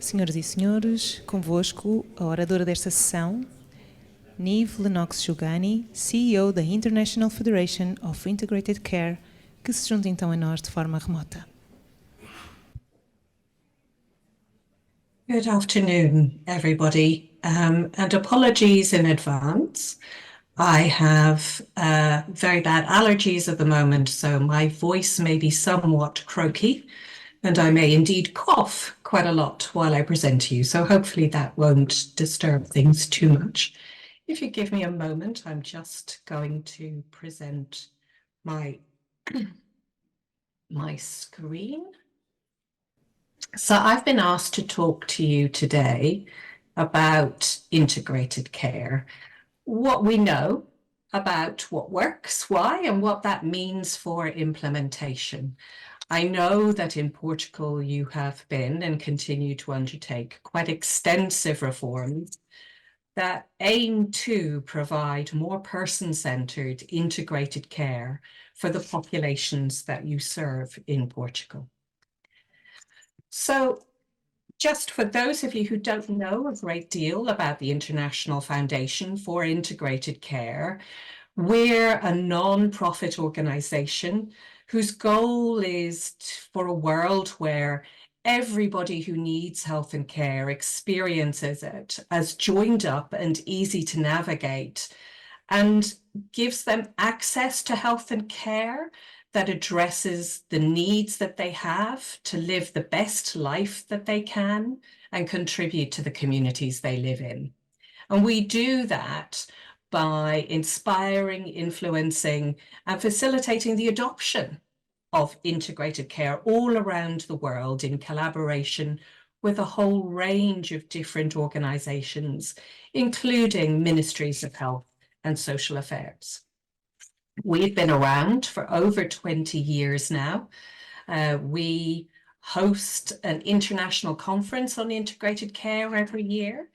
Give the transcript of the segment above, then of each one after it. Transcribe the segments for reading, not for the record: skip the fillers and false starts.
Senhoras e senhores, convosco a oradora desta sessão, Niamh Lennox-Jogani, CEO da International Federation of Integrated Care, que se junta então a nós de forma remota. Good afternoon, everybody, and apologies in advance. I have very bad allergies at the moment, so my voice may be somewhat croaky, and I may indeed cough quite a lot while I present to you, so hopefully that won't disturb things too much. If you give me a moment, I'm just going to present my screen. So I've been asked to talk to you today about integrated care, what we know about what works, why, and what that means for implementation. I know that in Portugal you have been and continue to undertake quite extensive reforms that aim to provide more person-centered integrated care for the populations that you serve in Portugal. So just for those of you who don't know a great deal about the International Foundation for Integrated Care, we're a non-profit organization whose goal is for a world where everybody who needs health and care experiences it as joined up and easy to navigate and gives them access to health and care that addresses the needs that they have to live the best life that they can and contribute to the communities they live in. And we do that by inspiring, influencing, and facilitating the adoption of integrated care all around the world in collaboration with a whole range of different organizations, including ministries of health and social affairs. We've been around for over 20 years now. We host an international conference on integrated care every year.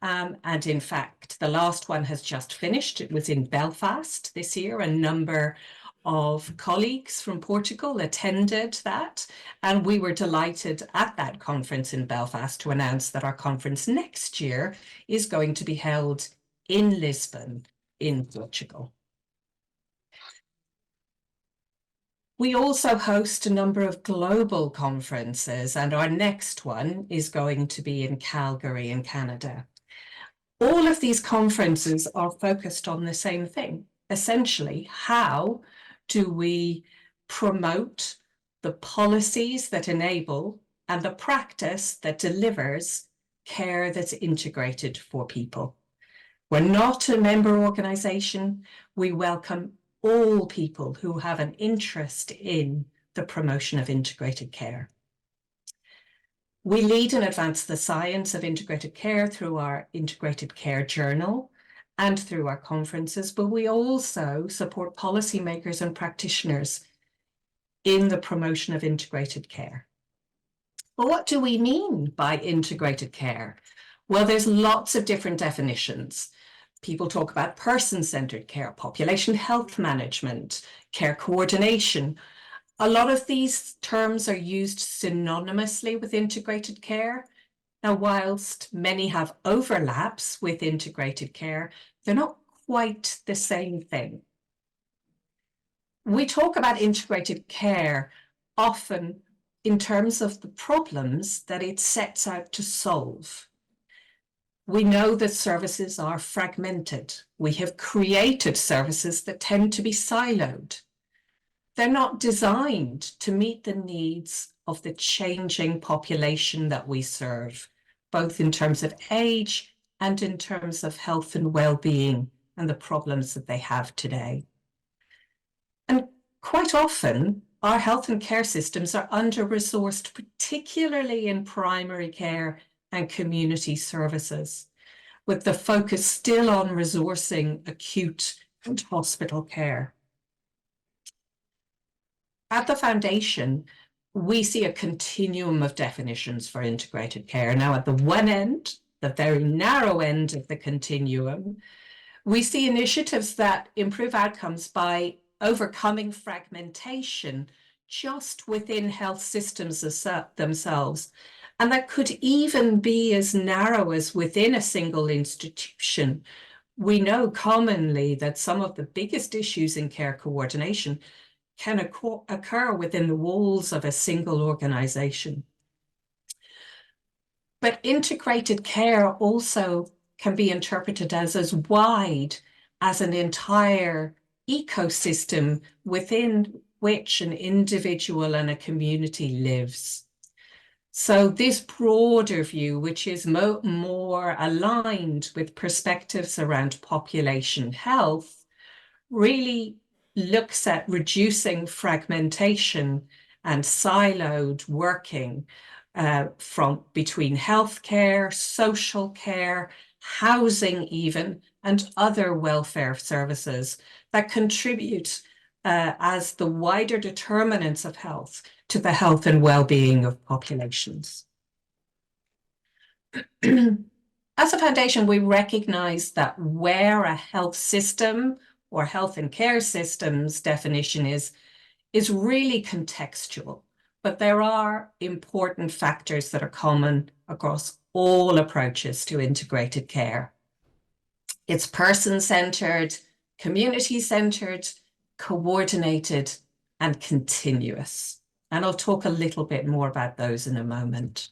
And in fact, the last one has just finished. It was in Belfast this year. A number of colleagues from Portugal attended that. And we were delighted at that conference in Belfast to announce that our conference next year is going to be held in Lisbon, in Portugal. We also host a number of global conferences, and our next one is going to be in Calgary in Canada. All of these conferences are focused on the same thing. Essentially, how do we promote the policies that enable and the practice that delivers care that's integrated for people? We're not a member organization. We welcome all people who have an interest in the promotion of integrated care. We lead and advance the science of integrated care through our Integrated Care Journal and through our conferences, but we also support policymakers and practitioners in the promotion of integrated care. But what do we mean by integrated care? Well, there's lots of different definitions. People talk about person-centered care, population health management, care coordination. A lot of these terms are used synonymously with integrated care. Now, whilst many have overlaps with integrated care, they're not quite the same thing. We talk about integrated care often in terms of the problems that it sets out to solve. We know that services are fragmented. We have created services that tend to be siloed. They're not designed to meet the needs of the changing population that we serve, both in terms of age and in terms of health and well-being and the problems that they have today. And quite often, our health and care systems are under-resourced, particularly in primary care and community services, with the focus still on resourcing acute and hospital care. At the Foundation, we see a continuum of definitions for integrated care. Now, at the one end, the very narrow end of the continuum, we see initiatives that improve outcomes by overcoming fragmentation just within health systems themselves And that could even be as narrow as within a single institution. We know commonly that some of the biggest issues in care coordination can occur within the walls of a single organization. But integrated care also can be interpreted as wide as an entire ecosystem within which an individual and a community lives. So this broader view, which is more aligned with perspectives around population health, really looks at reducing fragmentation and siloed working from between healthcare, social care, housing even, and other welfare services that contribute as the wider determinants of health to the health and well-being of populations. As a foundation, we recognize that where a health system or health and care systems definition is really contextual, but there are important factors that are common across all approaches to integrated care. It's person-centered, community-centered, coordinated, and continuous. And I'll talk a little bit more about those in a moment.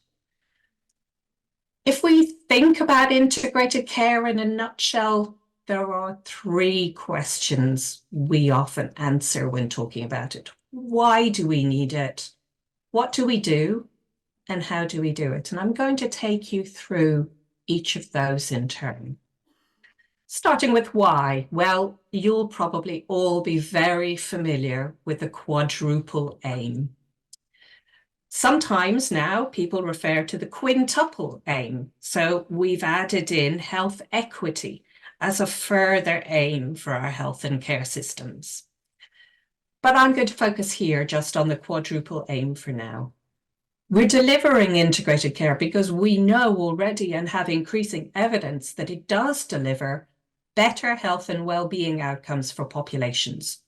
If we think about integrated care in a nutshell, there are 3 questions we often answer when talking about it. Why do we need it? What do we do? And how do we do it? And I'm going to take you through each of those in turn. Starting with why. Well, you'll probably all be very familiar with the quadruple aim. Sometimes now people refer to the quintuple aim. So we've added in health equity as a further aim for our health and care systems. But I'm going to focus here just on the quadruple aim for now. We're delivering integrated care because we know already and have increasing evidence that it does deliver better health and well-being outcomes for populations.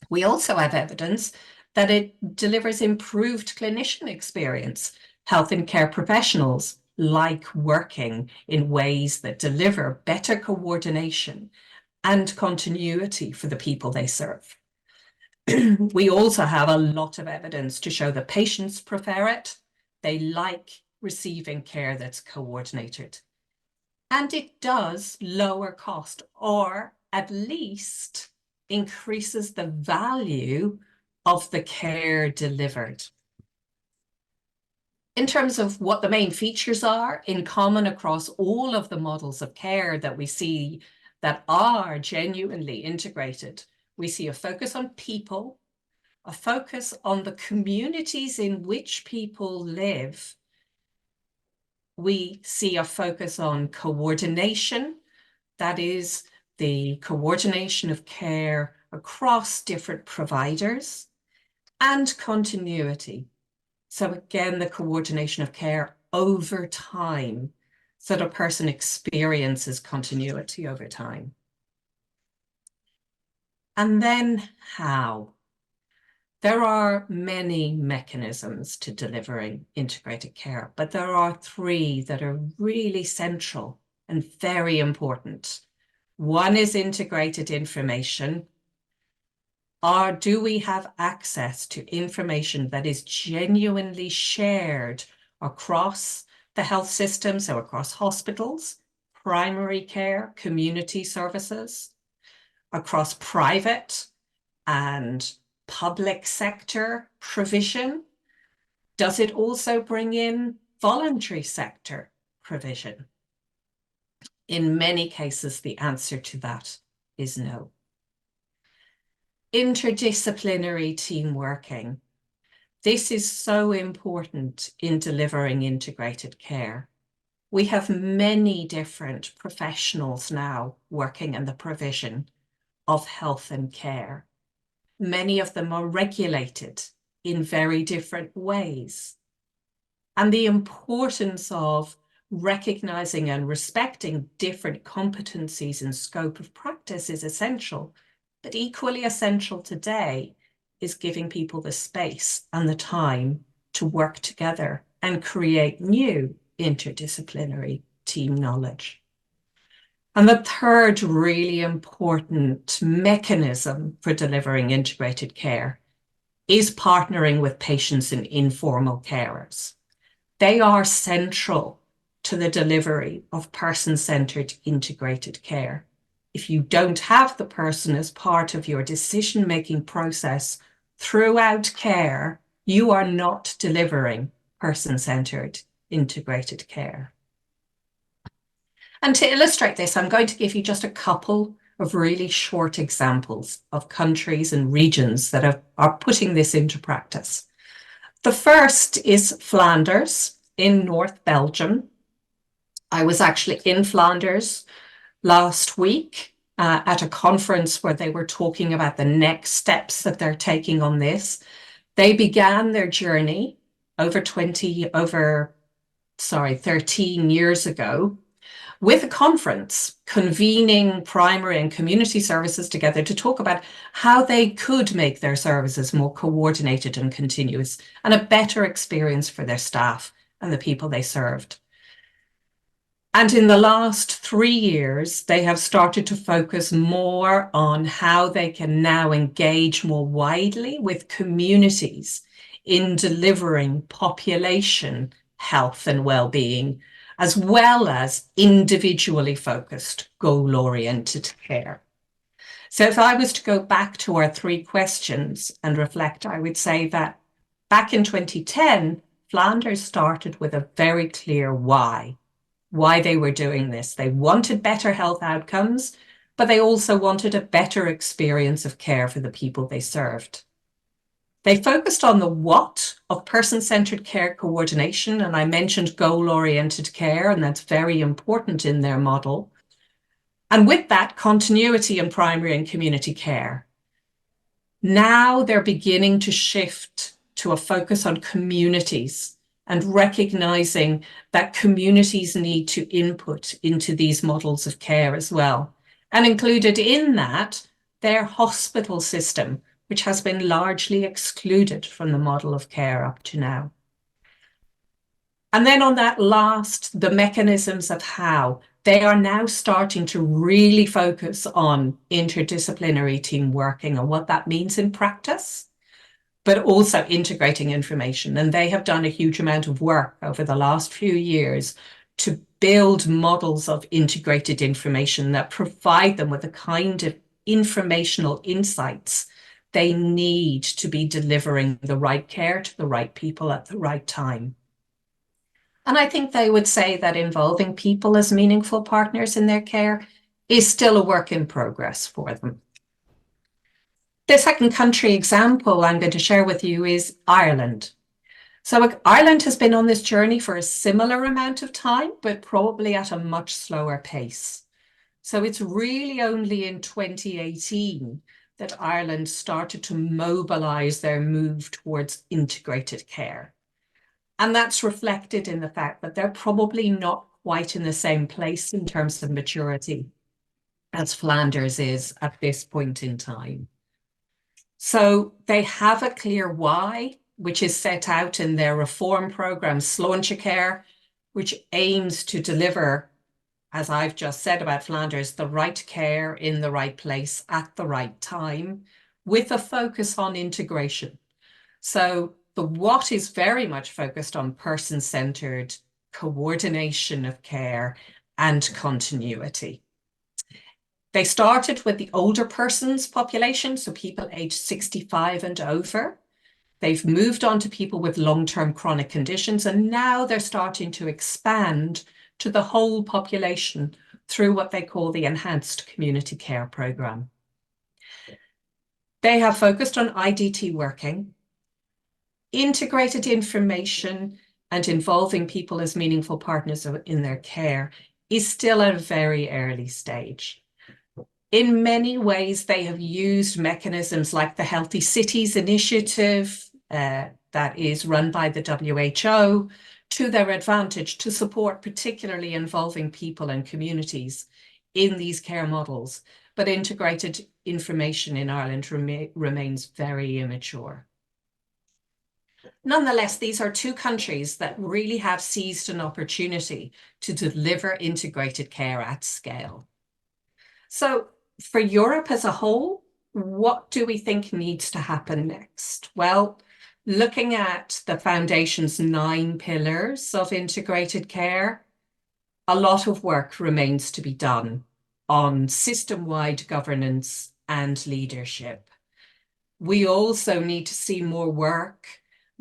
We also have evidence that it delivers improved clinician experience. Health and care professionals like working in ways that deliver better coordination and continuity for the people they serve. We also have a lot of evidence to show that patients prefer it. They like receiving care that's coordinated. And it does lower cost, or at least increases the value of the care delivered. In terms of what the main features are in common across all of the models of care that we see that are genuinely integrated, we see a focus on people, a focus on the communities in which people live. We see a focus on coordination, that is the coordination of care across different providers, and continuity. So again, the coordination of care over time, so that a person experiences continuity over time. And then how? There are many mechanisms to delivering integrated care, but there are 3 that are really central and very important. One is integrated information. Do we have access to information that is genuinely shared across the health system, so across hospitals, primary care, community services, across private and public sector provision? Does it also bring in voluntary sector provision? In many cases, the answer to that is no. Interdisciplinary team working. This is so important in delivering integrated care. We have many different professionals now working in the provision of health and care. Many of them are regulated in very different ways. And the importance of recognizing and respecting different competencies and scope of practice is essential. But equally essential today is giving people the space and the time to work together and create new interdisciplinary team knowledge. And the third really important mechanism for delivering integrated care is partnering with patients and informal carers. They are central to the delivery of person-centered integrated care. If you don't have the person as part of your decision-making process throughout care, you are not delivering person-centered integrated care. And to illustrate this, I'm going to give you just a couple of really short examples of countries and regions that are putting this into practice. The first is Flanders in North Belgium. I was actually in Flanders last week at a conference where they were talking about the next steps that they're taking on this. They began their journey over 13 years ago with a conference convening primary and community services together to talk about how they could make their services more coordinated and continuous and a better experience for their staff and the people they served. And in the last 3 years, they have started to focus more on how they can now engage more widely with communities in delivering population health and well-being, as well as individually focused, goal-oriented care. So if I was to go back to our 3 questions and reflect, I would say that back in 2010, Flanders started with a very clear why they were doing this. They wanted better health outcomes, but they also wanted a better experience of care for the people they served. They focused on the what of person-centered care coordination, and I mentioned goal-oriented care, and that's very important in their model. And with that, continuity in primary and community care. Now they're beginning to shift to a focus on communities and recognizing that communities need to input into these models of care as well. And included in that, their hospital system, which has been largely excluded from the model of care up to now. And then on that last, the mechanisms of how, they are now starting to really focus on interdisciplinary team working and what that means in practice, but also integrating information. And they have done a huge amount of work over the last few years to build models of integrated information that provide them with the kind of informational insights they need to be delivering the right care to the right people at the right time. And I think they would say that involving people as meaningful partners in their care is still a work in progress for them. The second country example I'm going to share with you is Ireland. So Ireland has been on this journey for a similar amount of time, but probably at a much slower pace. So it's really only in 2018 that Ireland started to mobilize their move towards integrated care. And that's reflected in the fact that they're probably not quite in the same place in terms of maturity as Flanders is at this point in time. So they have a clear why, which is set out in their reform program, Sláinte Care, which aims to deliver, as I've just said about Flanders, the right care in the right place at the right time, with a focus on integration. So the what is very much focused on person-centered coordination of care and continuity. They started with the older persons population, so people aged 65 and over. They've moved on to people with long-term chronic conditions, and now they're starting to expand to the whole population through what they call the Enhanced Community Care Programme. They have focused on IDT working, integrated information, and involving people as meaningful partners in their care is still at a very early stage. In many ways, they have used mechanisms like the Healthy Cities Initiative that is run by the WHO to their advantage to support particularly involving people and communities in these care models. But integrated information in Ireland remains very immature. Nonetheless, these are two countries that really have seized an opportunity to deliver integrated care at scale. So for Europe as a whole, what do we think needs to happen next? Well, looking at the Foundation's 9 pillars of integrated care, a lot of work remains to be done on system-wide governance and leadership. We also need to see more work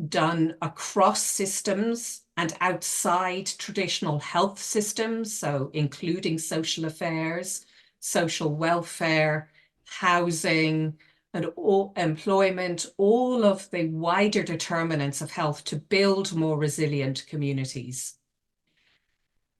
done across systems and outside traditional health systems, so including social affairs, social welfare, housing, and employment, all of the wider determinants of health to build more resilient communities.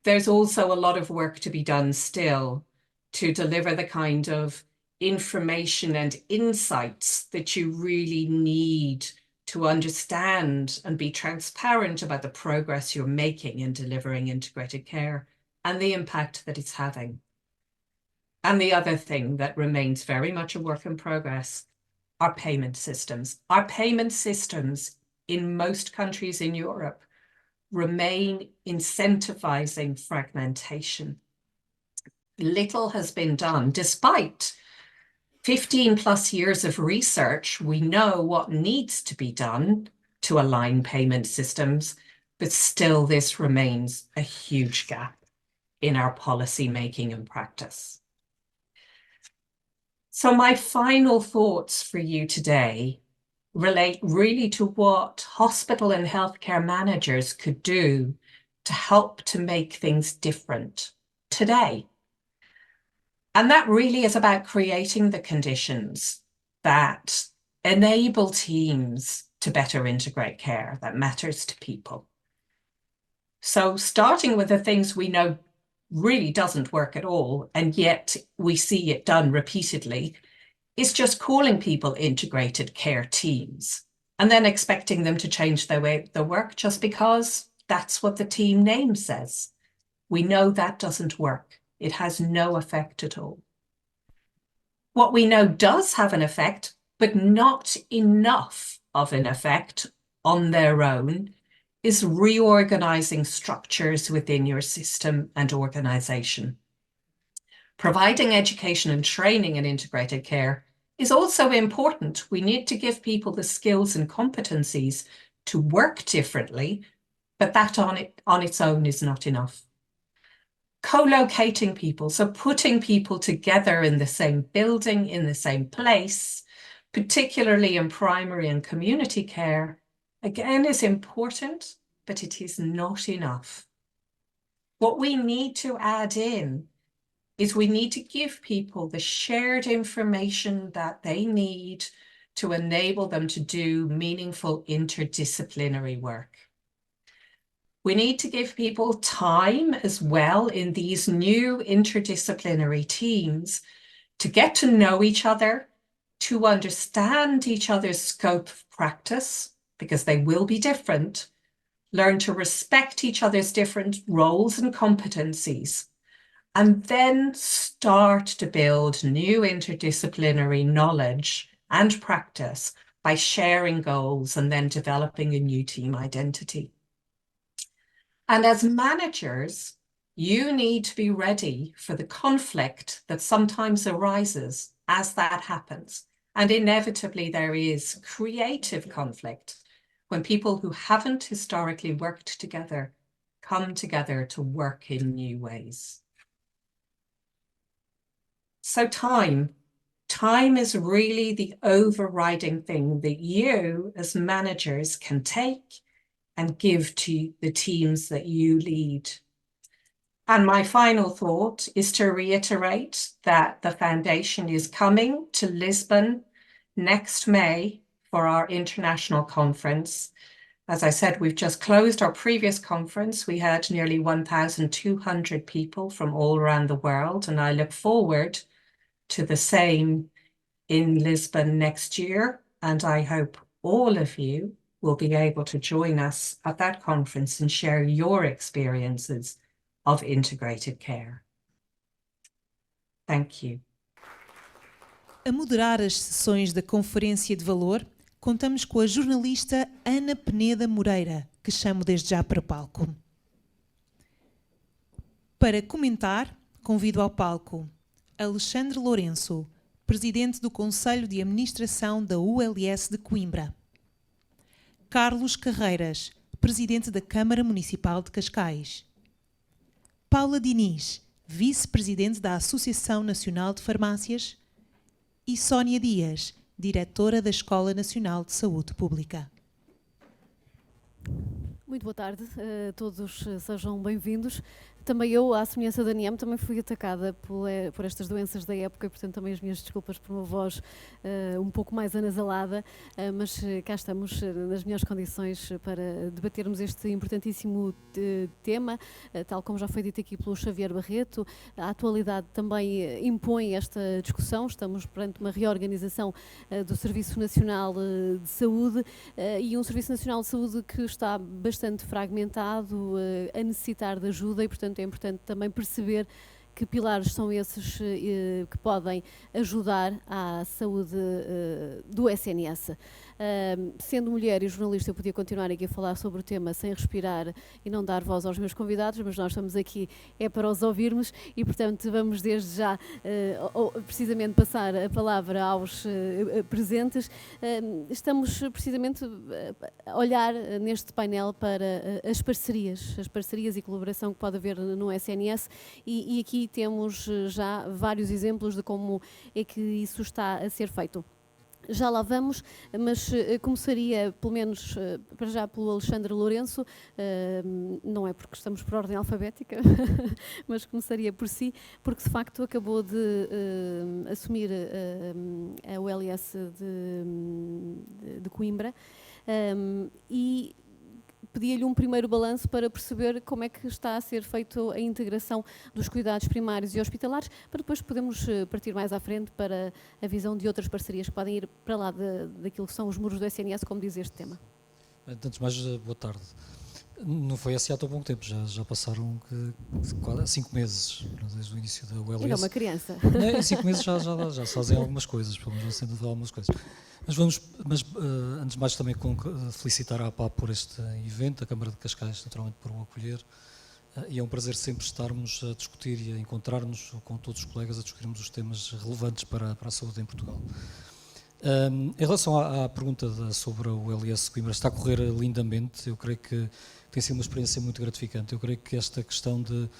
There's also a lot of work to be done still to deliver the kind of information and insights that you really need to understand and be transparent about the progress you're making in delivering integrated care and the impact that it's having. And the other thing that remains very much a work in progress are payment systems. Our payment systems in most countries in Europe remain incentivizing fragmentation. Little has been done. Despite 15 plus years of research, we know what needs to be done to align payment systems, but still this remains a huge gap in our policy making and practice. So my final thoughts for you today relate really to what hospital and healthcare managers could do to help to make things different today. And that really is about creating the conditions that enable teams to better integrate care that matters to people. So starting with the things we know really doesn't work at all, and yet we see it done repeatedly, is just calling people integrated care teams and then expecting them to change their way they work just because that's what the team name says. We know that doesn't work. It has no effect at all. What we know does have an effect, but not enough of an effect on their own, is reorganizing structures within your system and organization. Providing education and training in integrated care is also important. We need to give people the skills and competencies to work differently, but that on its own is not enough. Co-locating people, so putting people together in the same building, in the same place, particularly in primary and community care, again is important, but it is not enough. What we need to add in is we need to give people the shared information that they need to enable them to do meaningful interdisciplinary work. We need to give people time as well in these new interdisciplinary teams to get to know each other, to understand each other's scope of practice, because they will be different, learn to respect each other's different roles and competencies, and then start to build new interdisciplinary knowledge and practice by sharing goals and then developing a new team identity. And as managers, you need to be ready for the conflict that sometimes arises as that happens. And inevitably there is creative conflict when people who haven't historically worked together come together to work in new ways. So time is really the overriding thing that you as managers can take and give to the teams that you lead. And my final thought is to reiterate that the Foundation is coming to Lisbon next May for our international conference. As I said, we've just closed our previous conference. We had nearly 1,200 people from all around the world, and I look forward to the same in Lisbon next year. And I hope all of you will be able to join us at that conference and share your experiences of integrated care. Thank you. A moderar as sessões da Conferência de Valor contamos com a jornalista Ana Peneda Moreira, que chamo desde já para o palco. Para comentar, convido ao palco Alexandre Lourenço, presidente do Conselho de Administração da ULS de Coimbra. Carlos Carreiras, presidente da Câmara Municipal de Cascais. Paula Diniz, vice-presidente da Associação Nacional de Farmácias. E Sónia Dias, diretora da Escola Nacional de Saúde Pública. Muito boa tarde, todos sejam bem-vindos. Também eu, à semelhança da NIEM, também fui atacada por estas doenças da época e, portanto, também as minhas desculpas por uma voz um pouco mais anasalada, mas cá estamos nas melhores condições para debatermos este importantíssimo tema, tal como já foi dito aqui pelo Xavier Barreto. A atualidade também impõe esta discussão, estamos perante uma reorganização do Serviço Nacional de Saúde e um Serviço Nacional de Saúde que está bastante fragmentado, a necessitar de ajuda e, portanto, é importante também perceber que pilares são esses que podem ajudar à saúde do SNS. Sendo mulher e jornalista, eu podia continuar aqui a falar sobre o tema sem respirar e não dar voz aos meus convidados, mas nós estamos aqui para os ouvirmos e, portanto, vamos desde já precisamente passar a palavra aos presentes. Estamos precisamente a olhar neste painel para as parcerias e colaboração que pode haver no SNS e aqui temos já vários exemplos de como é que isso está a ser feito. Já lá vamos, mas começaria, pelo menos para já, pelo Alexandre Lourenço, não é porque estamos por ordem alfabética, mas começaria por si, porque de facto acabou de assumir a ULS de Coimbra e pedia-lhe um primeiro balanço para perceber como é que está a ser feita a integração dos cuidados primários e hospitalares, para depois podermos partir mais à frente para a visão de outras parcerias que podem ir para lá daquilo que são os muros do SNS, como diz este tema. Antes de mais, boa tarde. Não foi assim há tão bom tempo, já passaram quase 5 meses desde o início da ULS. Era uma criança. Em 5 meses já se fazem algumas coisas, pelo menos sendo de algumas coisas. Mas antes de mais também felicitar a APAP por este evento, a Câmara de Cascais naturalmente por o acolher, e é um prazer sempre estarmos a discutir e a encontrar-nos com todos os colegas a discutirmos os temas relevantes para a saúde em Portugal. Em relação à pergunta sobre o ULS de Coimbra, está a correr lindamente. Eu creio que tem sido uma experiência muito gratificante. Eu creio que esta questão de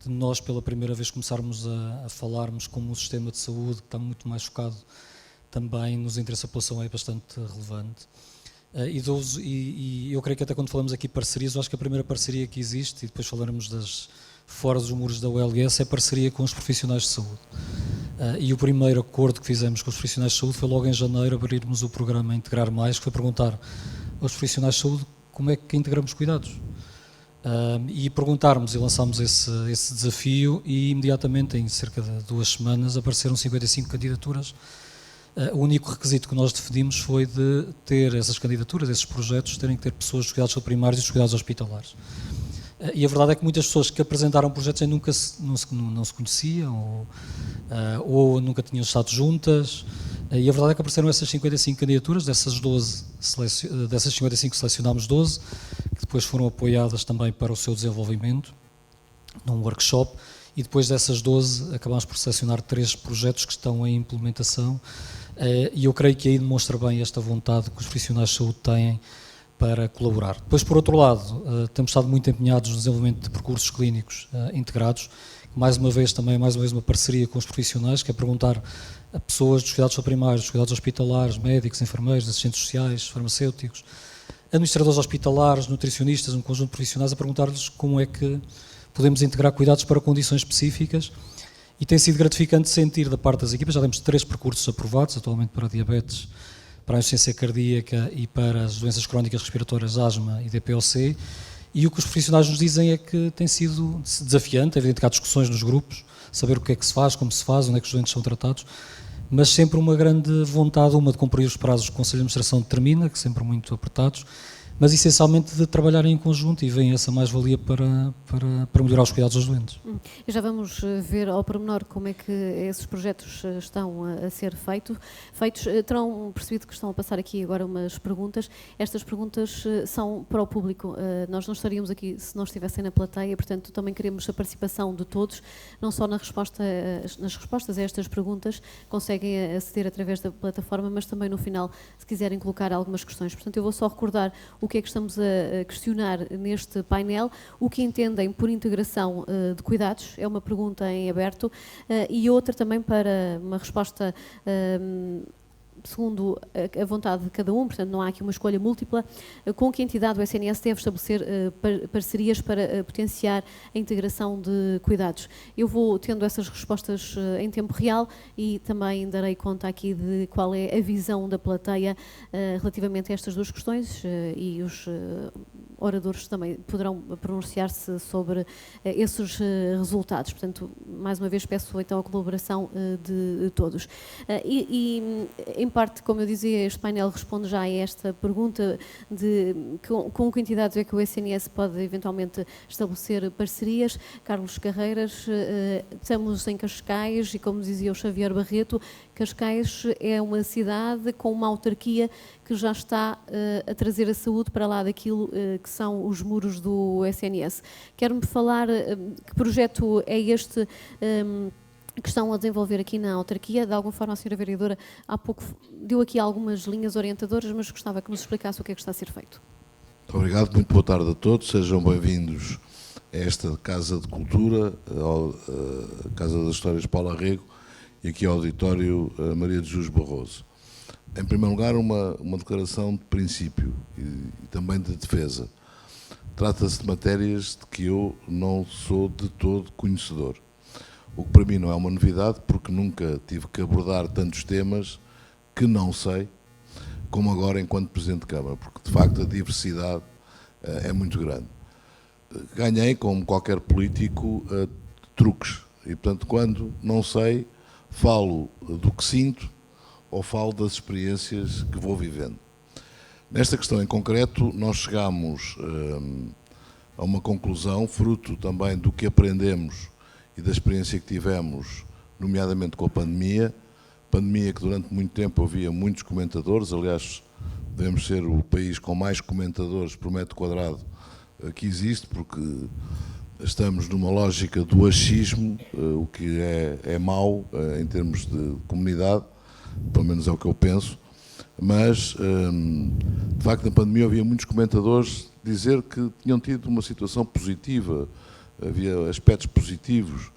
nós pela primeira vez começarmos a falarmos como um sistema de saúde que está muito mais focado também nos interesses da população é bastante relevante. E eu creio que até quando falamos aqui parcerias, eu acho que a primeira parceria que existe, e depois falaremos das fora dos muros da ULS, é a parceria com os profissionais de saúde. E o primeiro acordo que fizemos com os profissionais de saúde foi logo em janeiro abrirmos o programa Integrar Mais, que foi perguntar aos profissionais de saúde como é que integramos cuidados. E perguntarmos e lançámos esse desafio e imediatamente, em cerca de 2 semanas, apareceram 55 candidaturas. O único requisito que nós definimos foi de ter essas candidaturas, esses projetos, terem que ter pessoas dos cuidados primários e dos cuidados hospitalares. E a verdade é que muitas pessoas que apresentaram projetos nunca não se conheciam ou nunca tinham estado juntas. E a verdade é que apareceram essas 55 candidaturas, dessas 55 selecionámos 12, que depois foram apoiadas também para o seu desenvolvimento num workshop. E depois dessas 12 acabámos por selecionar 3 projetos que estão em implementação e eu creio que aí demonstra bem esta vontade que os profissionais de saúde têm para colaborar. Depois, por outro lado, temos estado muito empenhados no desenvolvimento de percursos clínicos integrados, mais uma vez uma parceria com os profissionais, que é perguntar a pessoas dos cuidados primários, dos cuidados hospitalares, médicos, enfermeiros, assistentes sociais, farmacêuticos, administradores hospitalares, nutricionistas, um conjunto de profissionais, a perguntar-lhes como é que podemos integrar cuidados para condições específicas e tem sido gratificante sentir da parte das equipas, já temos 3 percursos aprovados atualmente para diabetes, para a insuficiência cardíaca e para as doenças crónicas respiratórias, asma e DPOC, e o que os profissionais nos dizem é que tem sido desafiante, é evidente que há discussões nos grupos, saber o que é que se faz, como se faz, onde é que os doentes são tratados, mas sempre uma grande vontade, uma de cumprir os prazos que o Conselho de Administração determina, que sempre muito apertados, mas essencialmente de trabalhar em conjunto e veem essa mais-valia para melhorar os cuidados dos doentes. E já vamos ver ao pormenor como é que esses projetos estão a ser feitos. Terão percebido que estão a passar aqui agora umas perguntas. Estas perguntas são para o público. Nós não estaríamos aqui se não estivessem na plateia, portanto também queremos a participação de todos, não só nas respostas a estas perguntas, conseguem aceder através da plataforma, mas também no final, se quiserem colocar algumas questões. Portanto, eu vou só recordar o que é que estamos a questionar neste painel, o que entendem por integração de cuidados, é uma pergunta em aberto, e outra também para uma resposta segundo a vontade de cada um, portanto não há aqui uma escolha múltipla, com que entidade o SNS deve estabelecer parcerias para potenciar a integração de cuidados. Eu vou tendo essas respostas em tempo real e também darei conta aqui de qual é a visão da plateia relativamente a estas duas questões e os oradores também poderão pronunciar-se sobre esses resultados. Portanto, mais uma vez peço então a colaboração de todos. Em parte, como eu dizia, este painel responde já a esta pergunta de com que entidades é que o SNS pode eventualmente estabelecer parcerias. Carlos Carreiras, estamos em Cascais e, como dizia o Xavier Barreto, Cascais é uma cidade com uma autarquia que já está a trazer a saúde para lá daquilo que são os muros do SNS. Quero-me falar que projeto é este que estão a desenvolver aqui na autarquia. De alguma forma a senhora vereadora há pouco deu aqui algumas linhas orientadoras, mas gostava que nos explicasse o que é que está a ser feito. Muito obrigado, muito boa tarde a todos, sejam bem-vindos a esta Casa de Cultura, a Casa das Histórias Paulo Arrego e aqui ao auditório Maria de Jesus Barroso. Em primeiro lugar, uma declaração de princípio e também de defesa. Trata-se de matérias de que eu não sou de todo conhecedor. O que para mim não é uma novidade, porque nunca tive que abordar tantos temas que não sei, como agora enquanto Presidente de Câmara, porque de facto a diversidade é muito grande. Ganhei, como qualquer político, truques, e portanto quando não sei, falo do que sinto ou falo das experiências que vou vivendo. Nesta questão em concreto, nós chegamos a uma conclusão, fruto também do que aprendemos e da experiência que tivemos, nomeadamente com a pandemia que durante muito tempo havia muitos comentadores, aliás, devemos ser o país com mais comentadores por metro quadrado que existe, porque estamos numa lógica do achismo, o que é mau em termos de comunidade, pelo menos é o que eu penso, mas, de facto, na pandemia havia muitos comentadores dizer que tinham tido uma situação positiva, havia aspectos positivos,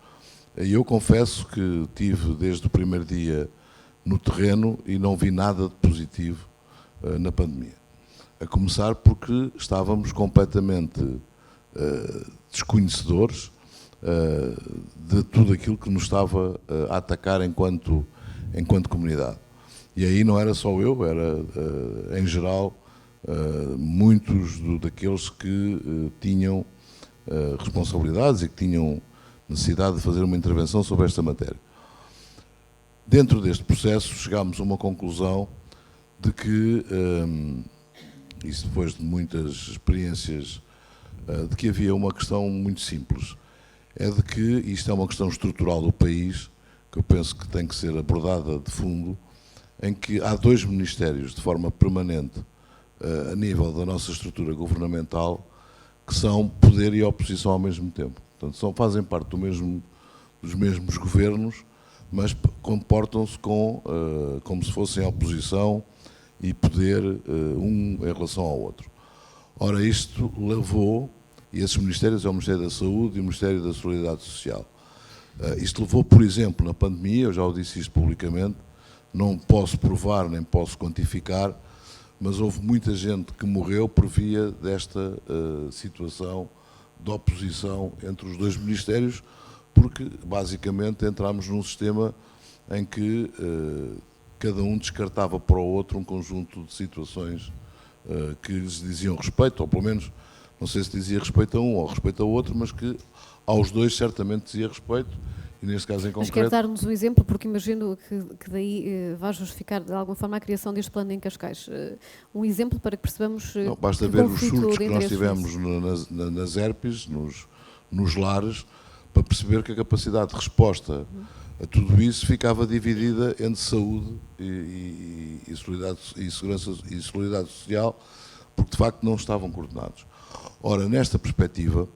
e eu confesso que tive desde o primeiro dia no terreno e não vi nada de positivo na pandemia. A começar porque estávamos completamente desconhecedores de tudo aquilo que nos estava a atacar enquanto comunidade. E aí não era só eu, era em geral muitos daqueles que tinham responsabilidades e que tinham necessidade de fazer uma intervenção sobre esta matéria. Dentro deste processo chegámos a uma conclusão de que, isso depois de muitas experiências, de que havia uma questão muito simples, é de que isto é uma questão estrutural do país, que eu penso que tem que ser abordada de fundo, em que há dois ministérios de forma permanente a nível da nossa estrutura governamental que são poder e oposição ao mesmo tempo. Portanto, fazem parte dos mesmos governos, mas comportam-se como se fossem oposição e poder um em relação ao outro. Ora, isto levou, e esses ministérios é o Ministério da Saúde e o Ministério da Solidariedade Social. Isto levou, por exemplo, na pandemia, eu já o disse isto publicamente, não posso provar nem posso quantificar, mas houve muita gente que morreu por via desta situação de oposição entre os dois ministérios, porque basicamente entramos num sistema em que cada um descartava para o outro um conjunto de situações que lhes diziam respeito, ou pelo menos, não sei se dizia respeito a um ou respeito ao outro, mas que aos dois certamente dizia respeito, e E neste caso em Mas quer concreto... dar-nos um exemplo, porque imagino que daí vai justificar de alguma forma a criação deste plano em Cascais. Um exemplo para que percebamos Não, basta que ver os conflito surtos de que nós interesses tivemos nas ERPs, nos lares, para perceber que a capacidade de resposta a tudo isso ficava dividida entre saúde e solidariedade social, porque de facto não estavam coordenados. Ora, nesta perspectiva,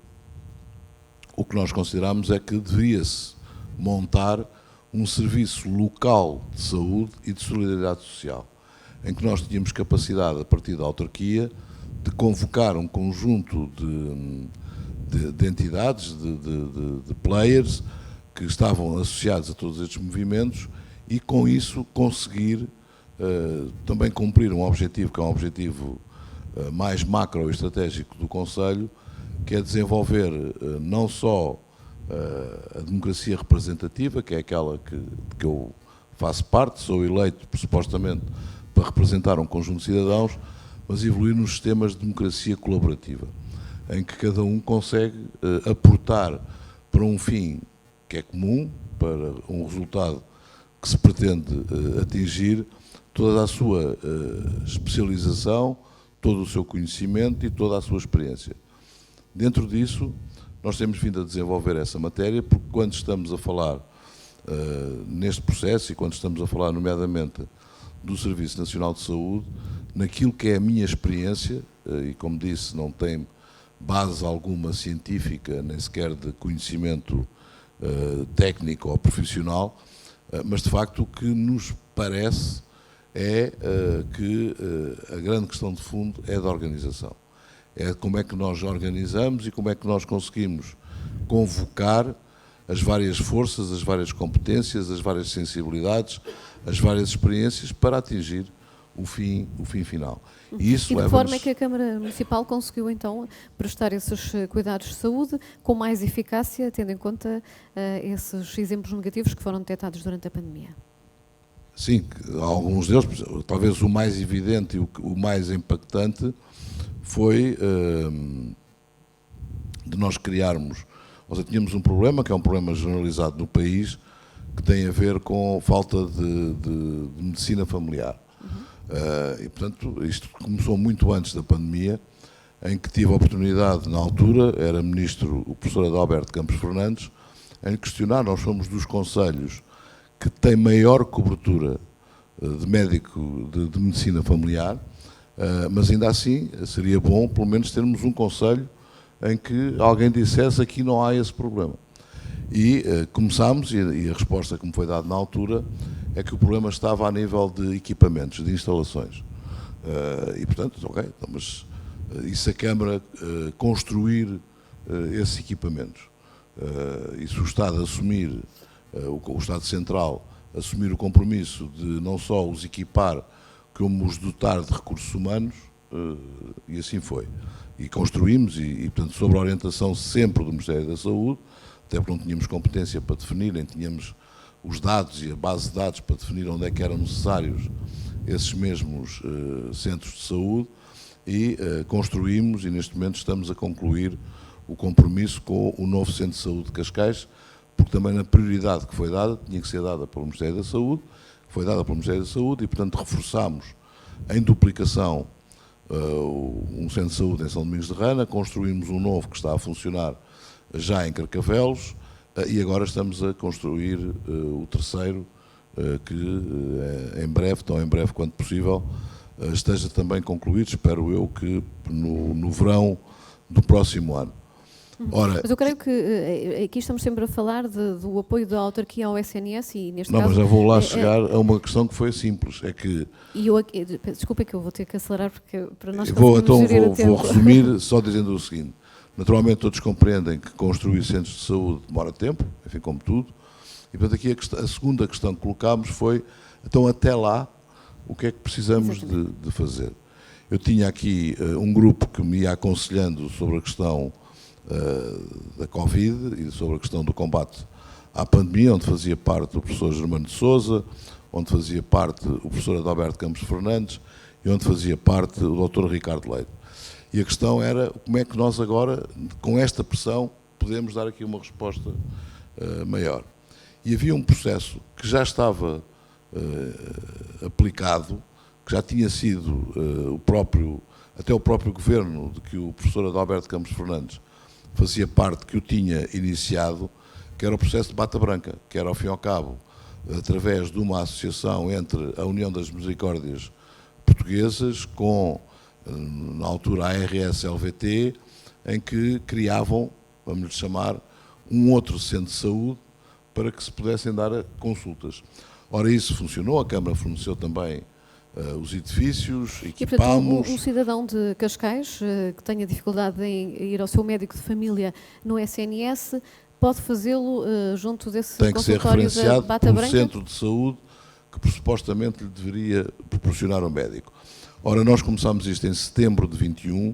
o que nós consideramos é que devia-se montar um serviço local de saúde e de solidariedade social, em que nós tínhamos capacidade, a partir da autarquia, de convocar um conjunto de entidades, de players, que estavam associados a todos estes movimentos e, com isso, conseguir também cumprir um objetivo, que é um objetivo mais macro e estratégico do Conselho, que é desenvolver não só a democracia representativa, que é aquela que eu faço parte, sou eleito supostamente para representar um conjunto de cidadãos, mas evoluir nos sistemas de democracia colaborativa, em que cada um consegue aportar para um fim que é comum, para um resultado que se pretende atingir, toda a sua especialização, todo o seu conhecimento e toda a sua experiência. Dentro disso, nós temos vindo a desenvolver essa matéria, porque quando estamos a falar neste processo e quando estamos a falar, nomeadamente, do Serviço Nacional de Saúde, naquilo que é a minha experiência, e como disse, não tem base alguma científica, nem sequer de conhecimento técnico ou profissional, mas de facto o que nos parece é que a grande questão de fundo é da organização. É como é que nós organizamos e como é que nós conseguimos convocar as várias forças, as várias competências, as várias sensibilidades, as várias experiências para atingir o fim final. E de que forma é que a Câmara Municipal conseguiu então prestar esses cuidados de saúde com mais eficácia, tendo em conta esses exemplos negativos que foram detectados durante a pandemia? Sim, alguns deles, talvez o mais evidente e o mais impactante foi de nós criarmos, ou seja, tínhamos um problema, que é um problema generalizado no país, que tem a ver com falta de medicina familiar. E, portanto, isto começou muito antes da pandemia, em que tive a oportunidade, na altura, era ministro o professor Adalberto Campos Fernandes, em questionar. Nós fomos dos concelhos que têm maior cobertura de médico de medicina familiar, mas ainda assim seria bom, pelo menos, termos um concelho em que alguém dissesse: aqui não há esse problema. E começámos, e a resposta que me foi dada na altura é que o problema estava a nível de equipamentos, de instalações. E, portanto, ok, então, mas e se a Câmara construir esses equipamentos? E se o Estado assumir, o Estado Central assumir o compromisso de não só os equipar, como os dotar de recursos humanos, e assim foi. E construímos, e portanto, sob a orientação sempre do Ministério da Saúde, até porque não tínhamos competência para definir, nem tínhamos os dados e a base de dados para definir onde é que eram necessários esses mesmos centros de saúde, e construímos, e neste momento estamos a concluir o compromisso com o novo Centro de Saúde de Cascais, porque também na prioridade que foi dada, tinha que ser dada pelo Ministério da Saúde, foi dada pelo Ministério da Saúde, e portanto reforçámos em duplicação um Centro de Saúde em São Domingos de Rana, construímos um novo que está a funcionar já em Carcavelos, e agora estamos a construir o terceiro, que em breve, tão em breve quanto possível, esteja também concluído, espero eu, que no verão do próximo ano. Ora, mas eu creio que aqui estamos sempre a falar do apoio da autarquia ao SNS e neste não, caso... mas já vou lá chegar a uma questão que foi simples, é que... Desculpa que eu vou ter que acelerar porque para nós Vou tempo. resumir só dizendo o seguinte: naturalmente todos compreendem que construir centros de saúde demora tempo, enfim, como tudo, e portanto aqui a segunda questão que colocámos foi, então até lá, o que é que precisamos de fazer? Eu tinha aqui um grupo que me ia aconselhando sobre a questão da Covid e sobre a questão do combate à pandemia, onde fazia parte o professor Germano de Sousa, onde fazia parte o professor Adalberto Campos Fernandes e onde fazia parte o Dr. Ricardo Leite. E a questão era como é que nós agora, com esta pressão, podemos dar aqui uma resposta maior. E havia um processo que já estava aplicado, que já tinha sido até o próprio governo, de que o professor Adalberto Campos Fernandes fazia parte, que o tinha iniciado, que era o processo de Bata Branca, que era, ao fim e ao cabo, através de uma associação entre a União das Misericórdias Portuguesas com, na altura, a ARS-LVT, em que criavam, vamos lhe chamar, um outro centro de saúde para que se pudessem dar consultas. Ora, isso funcionou, a Câmara forneceu também os edifícios, E, equipámos. portanto, um cidadão de Cascais que tenha dificuldade em ir ao seu médico de família no SNS pode fazê-lo junto desse Tem que ser consultório da referenciado Bata por um Branca? centro de saúde que supostamente lhe deveria proporcionar um médico. Ora, nós começámos isto em setembro de 21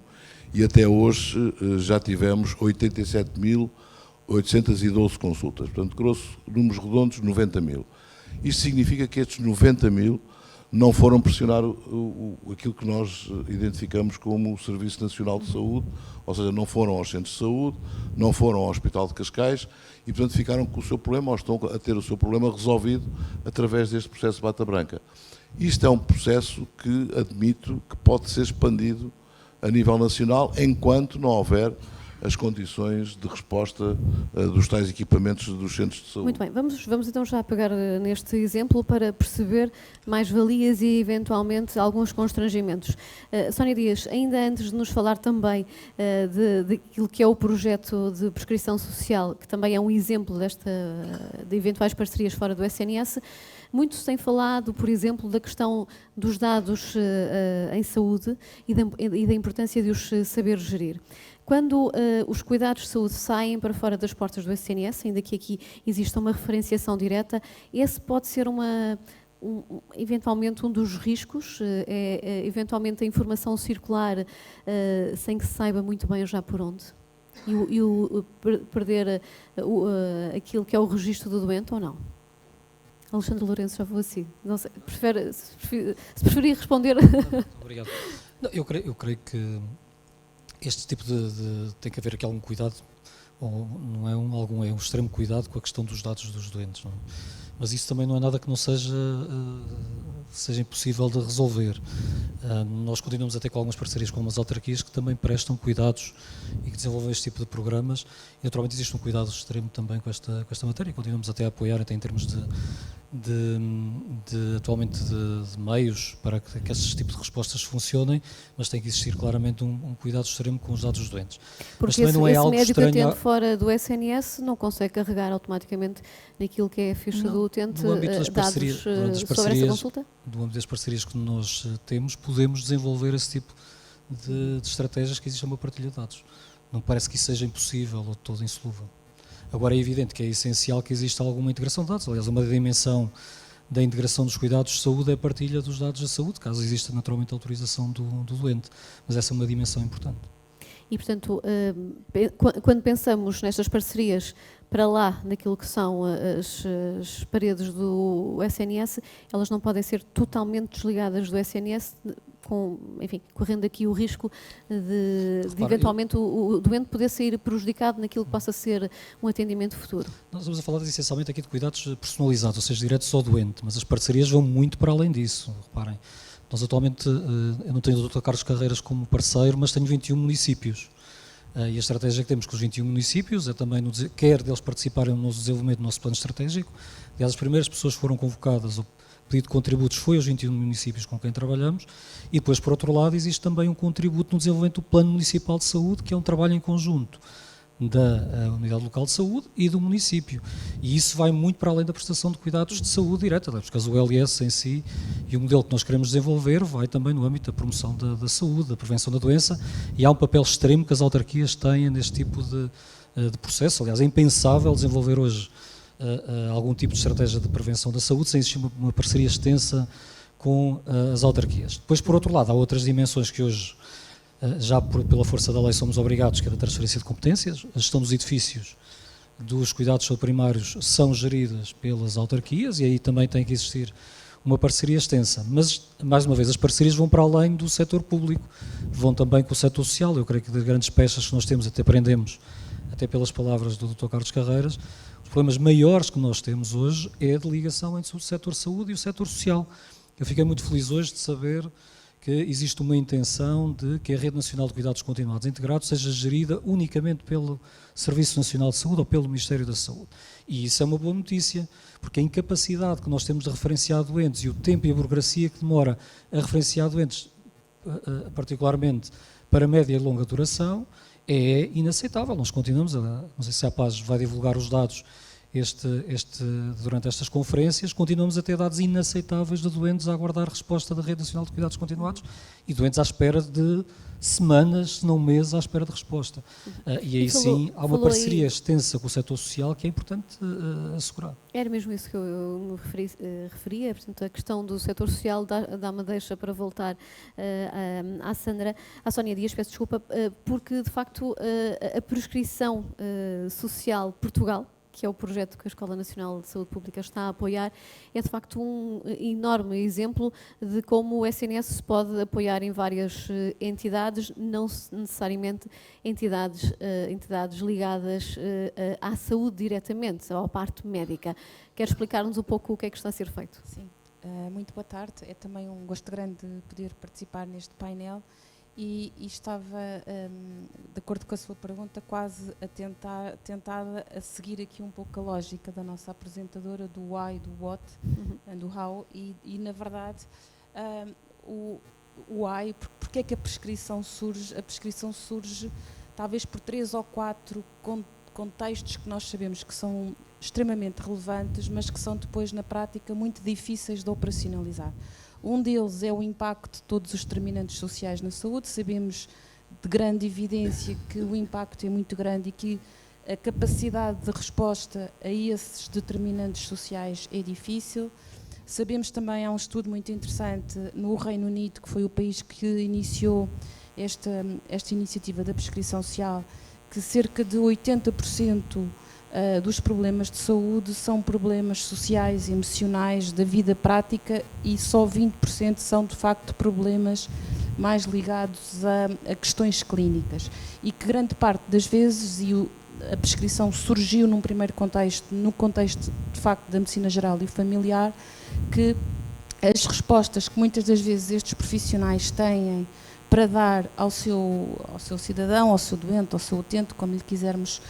e até hoje já tivemos 87.812 consultas. Portanto, grosso, números redondos, 90 mil. Isto significa que estes 90 mil não foram pressionar aquilo que nós identificamos como o Serviço Nacional de Saúde, ou seja, não foram aos centros de saúde, não foram ao Hospital de Cascais e, portanto, ficaram com o seu problema, ou estão a ter o seu problema resolvido através deste processo de Bata Branca. Isto é um processo que admito que pode ser expandido a nível nacional, enquanto não houver as condições de resposta dos tais equipamentos dos centros de saúde. Muito bem, vamos então já pegar neste exemplo para perceber mais-valias e eventualmente alguns constrangimentos. Sónia Dias, ainda antes de nos falar também daquilo que é o projeto de prescrição social, que também é um exemplo de eventuais parcerias fora do SNS, muito se tem falado, por exemplo, da questão dos dados em saúde e da importância de os saber gerir. Quando os cuidados de saúde saem para fora das portas do SNS, ainda que aqui exista uma referenciação direta, esse pode ser eventualmente um dos riscos, eventualmente a informação circular sem que se saiba muito bem já por onde. E perder aquilo que é o registro do doente ou não? Alexandre Lourenço, já vou assim. Não sei, se preferir responder... Obrigado. Não, eu creio que este tipo tem que haver aqui algum cuidado, ou não é um extremo cuidado com a questão dos dados dos doentes, não é? Mas isso também não é nada que não seja impossível de resolver. Nós continuamos até com algumas parcerias com algumas autarquias que também prestam cuidados e que desenvolvem este tipo de programas e naturalmente existe um cuidado extremo também com esta matéria. Continuamos até a apoiar até em termos atualmente de meios para que esses tipos de respostas funcionem, mas tem que existir claramente um cuidado extremo com os dados dos doentes. Porque mas também não é algo médico estranho atende fora do SNS não consegue carregar automaticamente naquilo que é a ficha do utente dados sobre essa consulta? No âmbito das parcerias que nós temos, podemos desenvolver esse tipo de estratégias que existe uma partilha de dados. Não parece que isso seja impossível ou todo insolúvel. Agora é evidente que é essencial que exista alguma integração de dados. Aliás, uma dimensão da integração dos cuidados de saúde é a partilha dos dados da saúde, caso exista naturalmente a autorização do doente. Mas essa é uma dimensão importante. E, portanto, quando pensamos nestas parcerias para lá daquilo que são as paredes do SNS, elas não podem ser totalmente desligadas do SNS, correndo aqui o risco de eventualmente o doente poder sair prejudicado naquilo que possa ser um atendimento futuro. Nós estamos a falar essencialmente aqui de cuidados personalizados, ou seja, diretos ao doente, mas as parcerias vão muito para além disso, reparem. Nós atualmente, eu não tenho o Dr. Carlos Carreiras como parceiro, mas tenho 21 municípios. E a estratégia que temos com os 21 municípios é também, quer deles participarem no desenvolvimento do nosso plano estratégico. Aliás, as primeiras pessoas que foram convocadas, o pedido de contributos foi aos 21 municípios com quem trabalhamos. E depois, por outro lado, existe também um contributo no desenvolvimento do Plano Municipal de Saúde, que é um trabalho em conjunto da Unidade Local de Saúde e do município. E isso vai muito para além da prestação de cuidados de saúde direta, porque o LS em si e o modelo que nós queremos desenvolver vai também no âmbito da promoção da saúde, da prevenção da doença, e há um papel extremo que as autarquias têm neste tipo de processo. Aliás, é impensável desenvolver hoje algum tipo de estratégia de prevenção da saúde sem existir uma parceria extensa com as autarquias. Depois, por outro lado, há outras dimensões que hoje já pela força da lei somos obrigados, que é da transferência de competências. A gestão dos edifícios, dos cuidados de saúde primários são geridas pelas autarquias e aí também tem que existir uma parceria extensa. Mas, mais uma vez, as parcerias vão para além do setor público, vão também com o setor social. Eu creio que das grandes peças que nós temos, até aprendemos até pelas palavras do Dr. Carlos Carreiras, os problemas maiores que nós temos hoje é de ligação entre o setor saúde e o setor social. Eu fiquei muito feliz hoje de saber que existe uma intenção de que a Rede Nacional de Cuidados Continuados Integrados seja gerida unicamente pelo Serviço Nacional de Saúde ou pelo Ministério da Saúde. E isso é uma boa notícia, porque a incapacidade que nós temos de referenciar doentes e o tempo e a burocracia que demora a referenciar doentes, particularmente para média e longa duração, é inaceitável. Nós continuamos, não sei se a Paz vai divulgar os dados durante estas conferências, continuamos a ter dados inaceitáveis de doentes a aguardar resposta da Rede Nacional de Cuidados Continuados e doentes à espera de semanas, se não meses, à espera de resposta. E aí sim há uma parceria extensa com o setor social que é importante assegurar. Era mesmo isso que eu me referia, portanto, a questão do setor social dá-me deixa para voltar à Sandra, à Sónia Dias, peço desculpa, porque de facto a prescrição social Portugal, que é o projeto que a Escola Nacional de Saúde Pública está a apoiar, é de facto um enorme exemplo de como o SNS se pode apoiar em várias entidades, não necessariamente entidades ligadas à saúde diretamente, à parte médica. Quer explicar-nos um pouco o que é que está a ser feito? Sim, muito boa tarde. É também um gosto grande poder participar neste painel. E estava, de acordo com a sua pergunta, quase tentada a seguir aqui um pouco a lógica da nossa apresentadora do why, do what, do how, e na verdade o why, porque é que a prescrição surge? A prescrição surge talvez por 3 ou 4 contextos que nós sabemos que são extremamente relevantes, mas que são depois na prática muito difíceis de operacionalizar. Um deles é o impacto de todos os determinantes sociais na saúde. Sabemos de grande evidência que o impacto é muito grande e que a capacidade de resposta a esses determinantes sociais é difícil. Sabemos também, há um estudo muito interessante no Reino Unido, que foi o país que iniciou esta iniciativa da prescrição social, que cerca de 80% dos problemas de saúde são problemas sociais e emocionais da vida prática e só 20% são de facto problemas mais ligados a questões clínicas e que grande parte das vezes a prescrição surgiu num primeiro contexto, no contexto de facto da medicina geral e familiar, que as respostas que muitas das vezes estes profissionais têm para dar ao seu cidadão, ao seu doente, ao seu utente, como lhe quisermos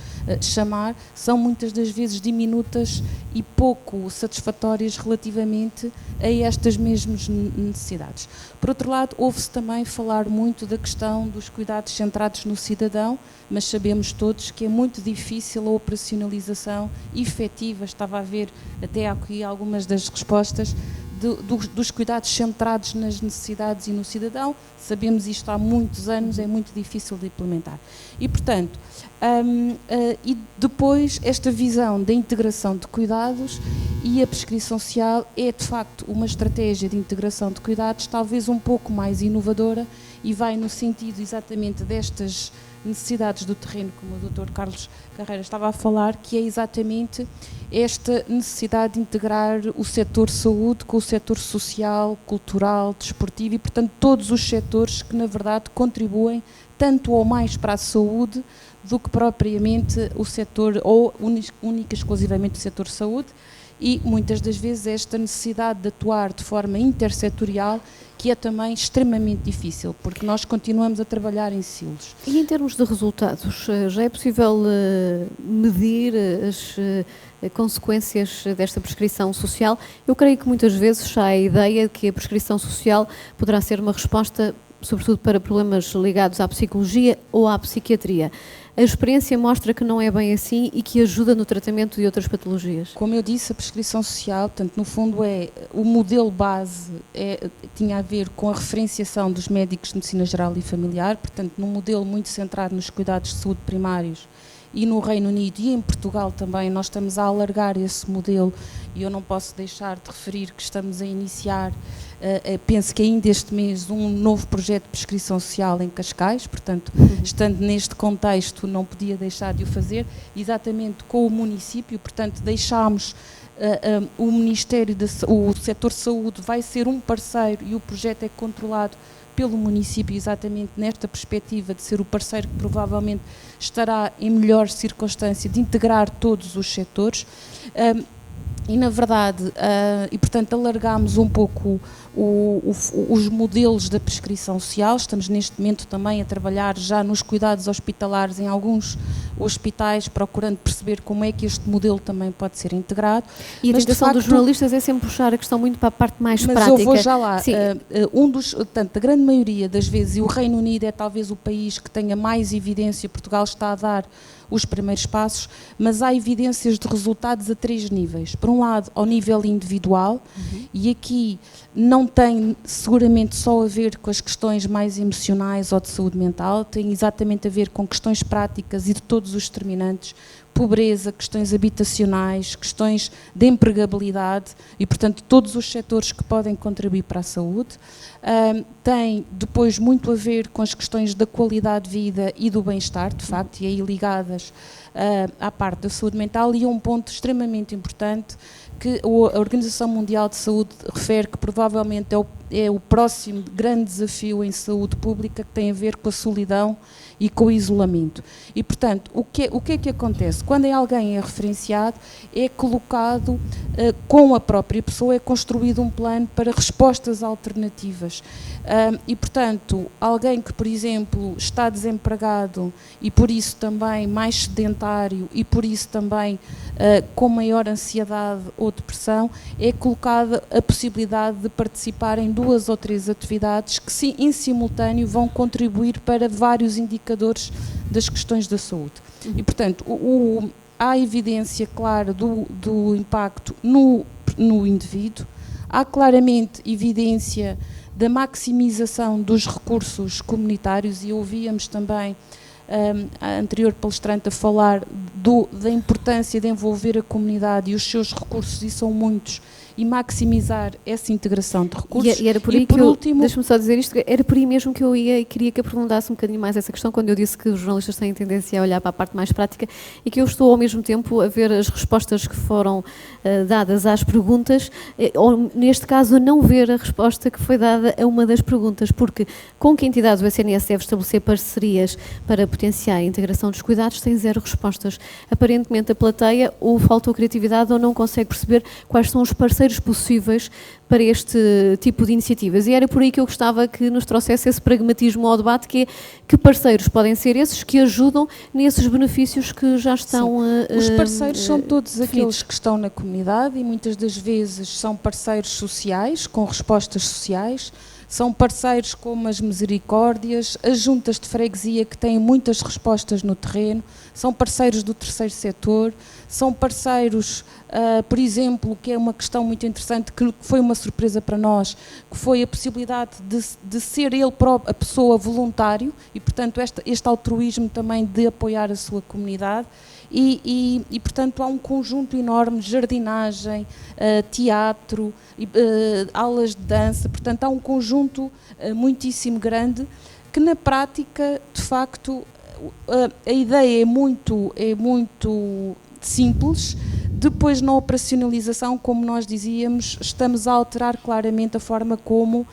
chamar, são muitas das vezes diminutas e pouco satisfatórias relativamente a estas mesmas necessidades. Por outro lado, ouve-se também falar muito da questão dos cuidados centrados no cidadão, mas sabemos todos que é muito difícil a operacionalização efetiva. Estava a ver até aqui algumas das respostas dos cuidados centrados nas necessidades e no cidadão. Sabemos isto há muitos anos, é muito difícil de implementar. E, portanto, e depois esta visão da integração de cuidados e a prescrição social é, de facto, uma estratégia de integração de cuidados talvez um pouco mais inovadora e vai no sentido exatamente destas necessidades do terreno, como o Dr. Carlos Carreiras estava a falar, que é exatamente esta necessidade de integrar o setor saúde com o setor social, cultural, desportivo e, portanto, todos os setores que, na verdade, contribuem tanto ou mais para a saúde do que propriamente o setor, ou única e exclusivamente o setor saúde, e muitas das vezes esta necessidade de atuar de forma intersetorial, que é também extremamente difícil, porque nós continuamos a trabalhar em silos. E em termos de resultados, já é possível medir as consequências desta prescrição social? Eu creio que muitas vezes há a ideia de que a prescrição social poderá ser uma resposta, sobretudo para problemas ligados à psicologia ou à psiquiatria. A experiência mostra que não é bem assim e que ajuda no tratamento de outras patologias. Como eu disse, a prescrição social, portanto, no fundo o modelo base tinha a ver com a referenciação dos médicos de medicina geral e familiar, portanto, num modelo muito centrado nos cuidados de saúde primários, e no Reino Unido e em Portugal também nós estamos a alargar esse modelo e eu não posso deixar de referir que estamos a iniciar, penso que ainda este mês, um novo projeto de prescrição social em Cascais, portanto, estando neste contexto não podia deixar de o fazer, exatamente com o município, portanto deixámos o Ministério, o setor de saúde vai ser um parceiro e o projeto é controlado pelo município, exatamente nesta perspectiva de ser o parceiro que provavelmente estará em melhor circunstância de integrar todos os setores. E na verdade, e portanto alargámos um pouco os modelos da prescrição social. Estamos neste momento também a trabalhar já nos cuidados hospitalares em alguns hospitais, procurando perceber como é que este modelo também pode ser integrado. E a tentação dos jornalistas é sempre puxar a questão muito para a parte mais prática. Mas eu vou já lá. Portanto, a grande maioria das vezes, e o Reino Unido é talvez o país que tenha mais evidência, Portugal está a dar os primeiros passos, mas há evidências de resultados a 3 níveis. Por um lado, ao nível individual, e aqui não tem seguramente só a ver com as questões mais emocionais ou de saúde mental, tem exatamente a ver com questões práticas e de todos os determinantes, pobreza, questões habitacionais, questões de empregabilidade e, portanto, todos os setores que podem contribuir para a saúde. Tem depois muito a ver com as questões da qualidade de vida e do bem-estar, de facto, e aí ligadas à parte da saúde mental, e um ponto extremamente importante que a Organização Mundial de Saúde refere que provavelmente é o próximo grande desafio em saúde pública, que tem a ver com a solidão e com o isolamento. E, portanto, o que é que acontece? Quando alguém é referenciado, é colocado com a própria pessoa, é construído um plano para respostas alternativas. E, portanto, alguém que, por exemplo, está desempregado e por isso também mais sedentário e por isso também com maior ansiedade ou depressão, é colocada a possibilidade de participar em 2 ou 3 atividades que em simultâneo vão contribuir para vários indicadores das questões da saúde. E, portanto, há evidência clara do impacto no indivíduo, há claramente evidência da maximização dos recursos comunitários, e ouvíamos também a anterior palestrante a falar da importância de envolver a comunidade e os seus recursos, e são muitos, e maximizar essa integração de recursos. E era por aí deixa-me só dizer isto, era por aí mesmo que eu ia e queria que aprofundasse um bocadinho mais essa questão, quando eu disse que os jornalistas têm tendência a olhar para a parte mais prática, e que eu estou ao mesmo tempo a ver as respostas que foram dadas às perguntas, ou neste caso a não ver a resposta que foi dada a uma das perguntas, porque com que entidades o SNS deve estabelecer parcerias para potenciar a integração dos cuidados, tem 0 respostas. Aparentemente a plateia ou faltou criatividade ou não consegue perceber quais são os parceiros possíveis para este tipo de iniciativas. E era por aí que eu gostava que nos trouxesse esse pragmatismo ao debate, que é que parceiros podem ser esses que ajudam nesses benefícios que já estão Os parceiros são todos aqueles que estão na comunidade, e muitas das vezes são parceiros sociais, com respostas sociais, são parceiros como as misericórdias, as juntas de freguesia, que têm muitas respostas no terreno, são parceiros do terceiro setor, são parceiros, por exemplo, que é uma questão muito interessante, que foi uma surpresa para nós, que foi a possibilidade de ser ele próprio, a pessoa voluntário, e portanto este altruísmo também de apoiar a sua comunidade. E portanto há um conjunto enorme de jardinagem, teatro, aulas de dança, portanto há um conjunto muitíssimo grande que na prática, de facto, a ideia é muito simples. Depois, na operacionalização, como nós dizíamos, estamos a alterar claramente a forma como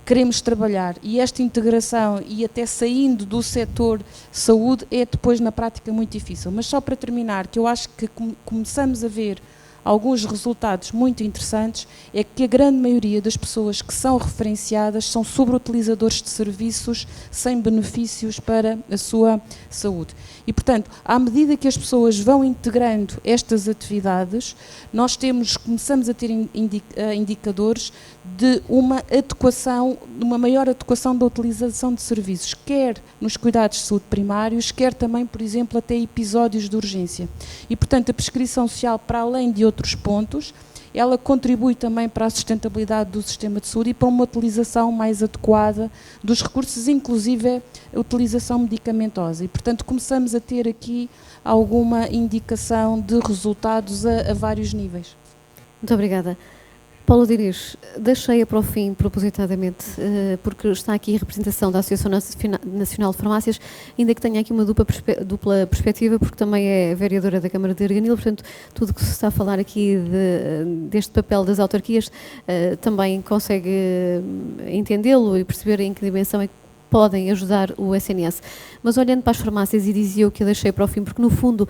queremos trabalhar, e esta integração, e até saindo do setor saúde, é depois na prática muito difícil. Mas só para terminar, que eu acho que começamos a ver alguns resultados muito interessantes, é que a grande maioria das pessoas que são referenciadas são sobreutilizadores de serviços sem benefícios para a sua saúde. E, portanto, à medida que as pessoas vão integrando estas atividades, nós começamos a ter indicadores de uma maior adequação da utilização de serviços, quer nos cuidados de saúde primários, quer também, por exemplo, até episódios de urgência. E, portanto, a prescrição social, para além de outros pontos, ela contribui também para a sustentabilidade do sistema de saúde e para uma utilização mais adequada dos recursos, inclusive a utilização medicamentosa. E, portanto, começamos a ter aqui alguma indicação de resultados a vários níveis. Muito obrigada. Paulo Diniz, deixei-a para o fim propositadamente, porque está aqui a representação da Associação Nacional de Farmácias, ainda que tenha aqui uma dupla perspectiva, porque também é vereadora da Câmara de Arganil, portanto, tudo que se está a falar aqui deste papel das autarquias, também consegue entendê-lo e perceber em que dimensão é que podem ajudar o SNS. Mas olhando para as farmácias, e dizia eu que a deixei para o fim, porque no fundo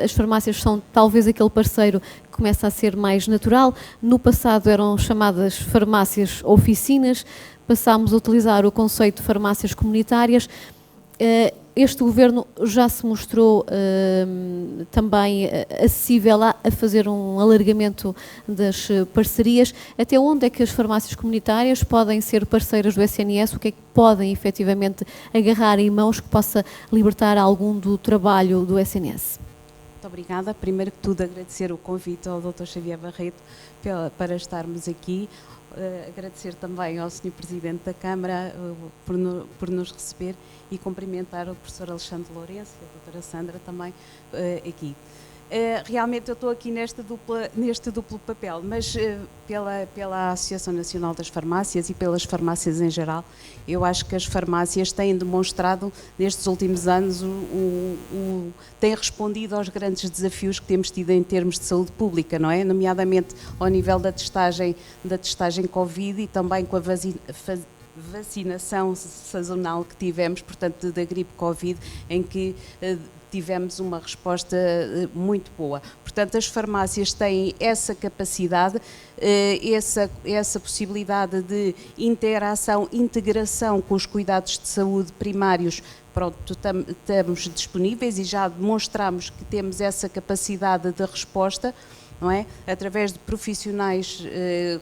as farmácias são talvez aquele parceiro que começa a ser mais natural. No passado eram chamadas farmácias oficinas, passámos a utilizar o conceito de farmácias comunitárias. Este governo já se mostrou também acessível a fazer um alargamento das parcerias. Até onde é que as farmácias comunitárias podem ser parceiras do SNS? O que é que podem efetivamente agarrar em mãos que possa libertar algum do trabalho do SNS? Muito obrigada. Primeiro que tudo, agradecer o convite ao Dr. Xavier Barreto para estarmos aqui. Agradecer também ao Sr. Presidente da Câmara por nos receber e cumprimentar o professor Alexandre Lourenço e a doutora Sandra também aqui. Realmente eu estou aqui neste duplo papel, mas pela Associação Nacional das Farmácias e pelas farmácias em geral, eu acho que as farmácias têm demonstrado nestes últimos anos, têm respondido aos grandes desafios que temos tido em termos de saúde pública, não é? Nomeadamente ao nível da testagem Covid e também com a vacinação sazonal que tivemos, portanto, da gripe Covid, em que tivemos uma resposta muito boa. Portanto, as farmácias têm essa capacidade, essa possibilidade de interação, integração com os cuidados de saúde primários. Pronto, estamos disponíveis e já demonstramos que temos essa capacidade de resposta, não é? Através de profissionais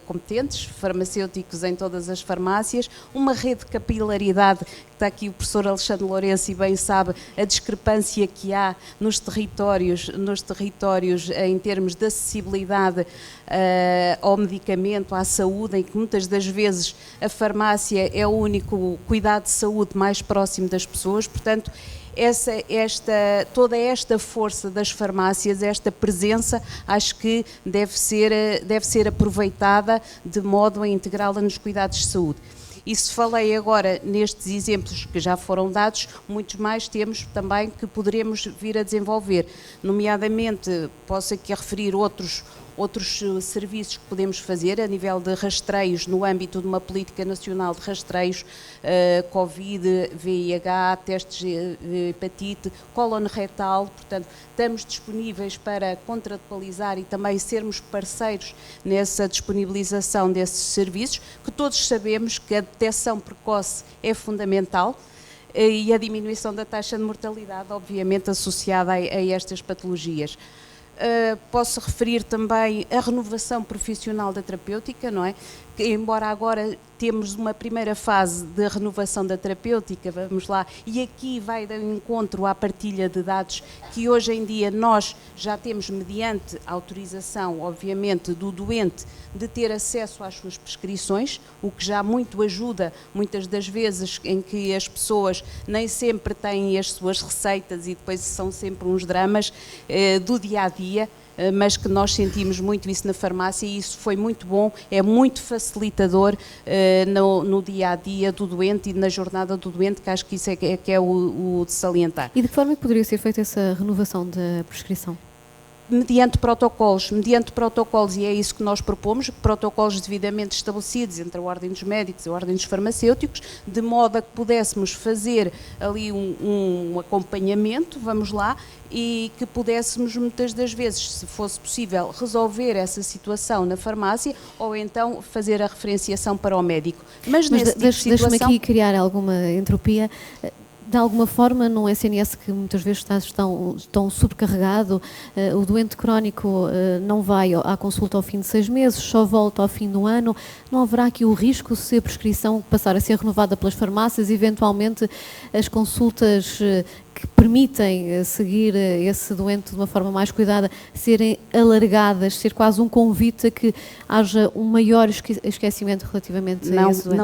competentes, farmacêuticos em todas as farmácias, uma rede de capilaridade, está aqui o professor Alexandre Lourenço e bem sabe a discrepância que há nos territórios em termos de acessibilidade ao medicamento, à saúde, em que muitas das vezes a farmácia é o único cuidado de saúde mais próximo das pessoas, portanto, toda esta força das farmácias, esta presença, acho que deve ser aproveitada de modo a integrá-la nos cuidados de saúde. E se falei agora nestes exemplos que já foram dados, muitos mais temos também que poderemos vir a desenvolver. Nomeadamente, posso aqui referir outros serviços que podemos fazer a nível de rastreios no âmbito de uma política nacional de rastreios, Covid, VIH, testes de hepatite, cólon retal, portanto, estamos disponíveis para contratualizar e também sermos parceiros nessa disponibilização desses serviços, que todos sabemos que a detecção precoce é fundamental, e a diminuição da taxa de mortalidade, obviamente, associada a estas patologias. Posso referir também a renovação profissional da terapêutica, não é? Que, embora agora temos uma primeira fase de renovação da terapêutica, vamos lá, e aqui vai de encontro à partilha de dados que hoje em dia nós já temos mediante a autorização, obviamente, do doente de ter acesso às suas prescrições, o que já muito ajuda, muitas das vezes em que as pessoas nem sempre têm as suas receitas e depois são sempre uns dramas do dia-a-dia, mas que nós sentimos muito isso na farmácia e isso foi muito bom, é muito facilitador no dia-a-dia do doente e na jornada do doente, que acho que isso é o de salientar. E de que forma poderia ser feita essa renovação da prescrição? Mediante protocolos, e é isso que nós propomos, protocolos devidamente estabelecidos entre a Ordem dos Médicos e a Ordem dos Farmacêuticos, de modo a que pudéssemos fazer ali um acompanhamento, vamos lá, e que pudéssemos muitas das vezes, se fosse possível, resolver essa situação na farmácia ou então fazer a referenciação para o médico. Mas nesse tipo de situação... Deixe-me aqui criar alguma entropia. De alguma forma, num SNS que muitas vezes está tão sobrecarregado, o doente crónico não vai à consulta ao fim de 6 meses, só volta ao fim do ano, não haverá aqui o risco, se a prescrição passar a ser renovada pelas farmácias, eventualmente as consultas que permitem seguir esse doente de uma forma mais cuidada serem alargadas, ser quase um convite a que haja um maior esquecimento relativamente a esse doente?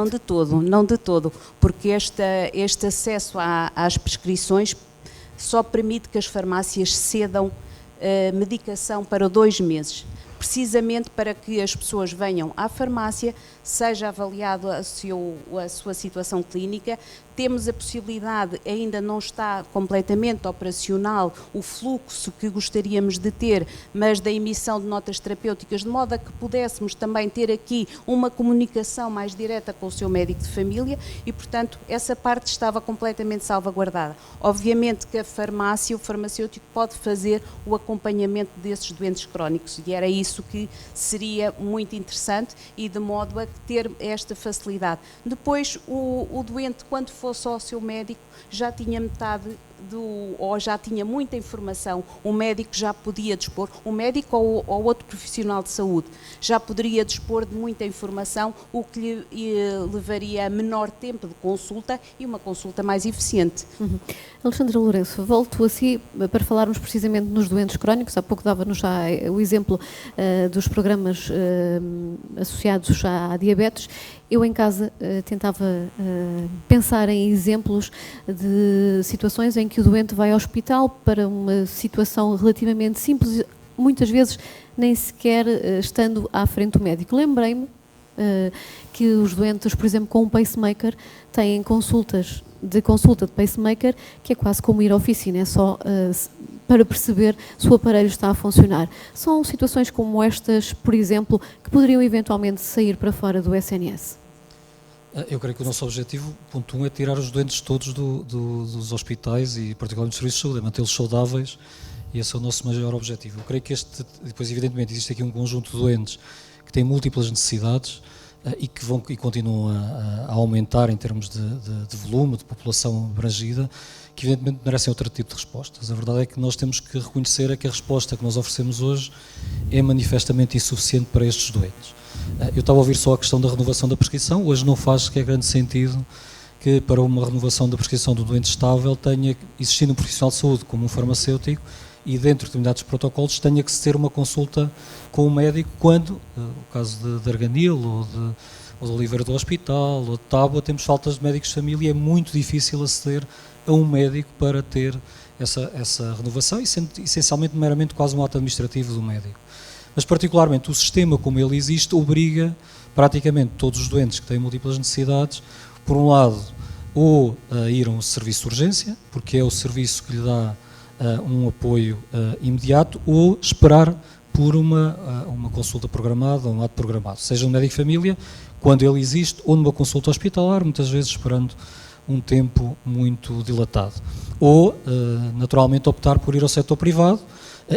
Não de todo, porque este acesso às prescrições só permite que as farmácias cedam medicação para 2 meses. precisamente para que as pessoas venham à farmácia, seja avaliado a sua situação clínica. Temos a possibilidade, ainda não está completamente operacional, o fluxo que gostaríamos de ter, mas da emissão de notas terapêuticas, de modo a que pudéssemos também ter aqui uma comunicação mais direta com o seu médico de família e, portanto, essa parte estava completamente salvaguardada. Obviamente que a farmácia, o farmacêutico pode fazer o acompanhamento desses doentes crónicos e era isso que seria muito interessante e de modo a ter esta facilidade. Depois, o doente, quando fosse ao seu médico, já tinha metade ou já tinha muita informação, o médico já podia dispor, o médico ou outro profissional de saúde já poderia dispor de muita informação, o que lhe levaria a menor tempo de consulta e uma consulta mais eficiente. Alexandra Lourenço, volto a si para falarmos precisamente nos doentes crónicos. Há pouco dava-nos já o exemplo dos programas associados à diabetes. Eu em casa tentava pensar em exemplos de situações em que o doente vai ao hospital para uma situação relativamente simples, muitas vezes nem sequer estando à frente do médico. Lembrei-me que os doentes, por exemplo, com um pacemaker, têm consulta de pacemaker, que é quase como ir à oficina, é só para perceber se o aparelho está a funcionar. São situações como estas, por exemplo, que poderiam eventualmente sair para fora do SNS? Eu creio que o nosso objetivo, ponto 1, é tirar os doentes todos dos hospitais e particularmente dos serviços de saúde, é mantê-los saudáveis e esse é o nosso maior objetivo. Eu creio que depois evidentemente existe aqui um conjunto de doentes que têm múltiplas necessidades e que continuam a aumentar em termos de volume, de população abrangida, que evidentemente merecem outro tipo de respostas. A verdade é que nós temos que reconhecer que a resposta que nós oferecemos hoje é manifestamente insuficiente para estes doentes. Eu estava a ouvir só a questão da renovação da prescrição, hoje não faz sequer grande sentido que para uma renovação da prescrição do doente estável tenha existido um profissional de saúde como um farmacêutico e dentro de determinados protocolos tenha que se ter uma consulta com o médico quando, o caso de Arganil ou de Oliveira do Hospital ou de Tábua, temos faltas de médicos de família e é muito difícil aceder a um médico para ter essa renovação e sendo essencialmente meramente quase um ato administrativo do médico. Mas particularmente o sistema como ele existe obriga praticamente todos os doentes que têm múltiplas necessidades, por um lado, ou a ir a um serviço de urgência, porque é o serviço que lhe dá um apoio imediato, ou esperar por uma consulta programada, um ato programado, seja no médico de família, quando ele existe, ou numa consulta hospitalar, muitas vezes esperando um tempo muito dilatado. Ou, naturalmente, optar por ir ao setor privado,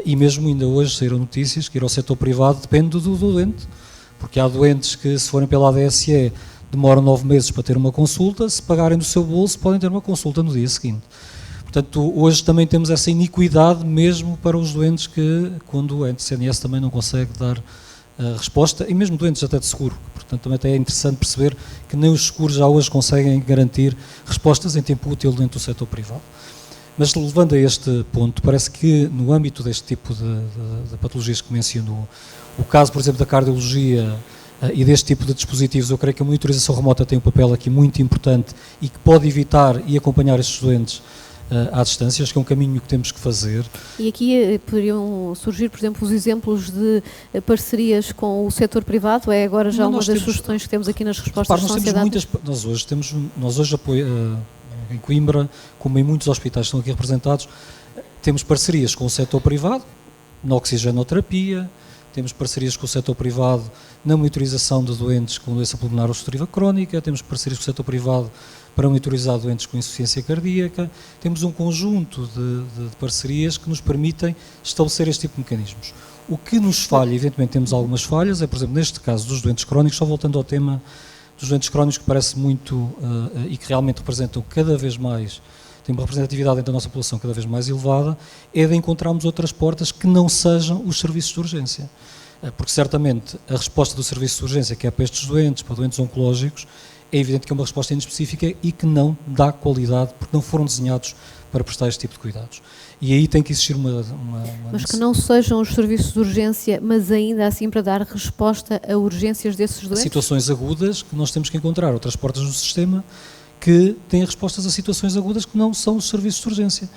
e mesmo ainda hoje saíram notícias que ir ao setor privado depende do doente, porque há doentes que, se forem pela ADSE, demoram 9 meses para ter uma consulta, se pagarem do seu bolso, podem ter uma consulta no dia seguinte. Portanto, hoje também temos essa iniquidade mesmo para os doentes que, quando o SNS também não consegue dar resposta, e mesmo doentes até de seguro. Portanto, também é interessante perceber que nem os seguros já hoje conseguem garantir respostas em tempo útil dentro do setor privado. Mas levando a este ponto, parece que no âmbito deste tipo de patologias que mencionou, o caso, por exemplo, da cardiologia e deste tipo de dispositivos, eu creio que a monitorização remota tem um papel aqui muito importante e que pode evitar e acompanhar estes doentes à distância, acho que é um caminho que temos que fazer. E aqui poderiam surgir, por exemplo, os exemplos de parcerias com o setor privado, é agora já uma das sugestões que temos aqui nas respostas da sociedade? Nós hoje apoiamos, em Coimbra, como em muitos hospitais que estão aqui representados, temos parcerias com o setor privado, na oxigenoterapia, temos parcerias com o setor privado na monitorização de doentes com doença pulmonar obstrutiva crónica, temos parcerias com o setor privado para monitorizar doentes com insuficiência cardíaca, temos um conjunto de parcerias que nos permitem estabelecer este tipo de mecanismos. O que nos falha, evidentemente temos algumas falhas, é, por exemplo, neste caso dos doentes crónicos, só voltando ao tema dos doentes crónicos, que parece muito e que realmente representam cada vez mais, tem uma representatividade dentro da nossa população cada vez mais elevada, é de encontrarmos outras portas que não sejam os serviços de urgência. Porque certamente a resposta do serviço de urgência, que é para estes doentes, para doentes oncológicos, é evidente que é uma resposta inespecífica e que não dá qualidade, porque não foram desenhados para prestar este tipo de cuidados. E aí tem que existir uma Mas que não sejam os serviços de urgência, mas ainda assim para dar resposta a urgências desses doentes? Situações agudas que nós temos que encontrar outras portas no sistema que têm respostas a situações agudas que não são os serviços de urgência.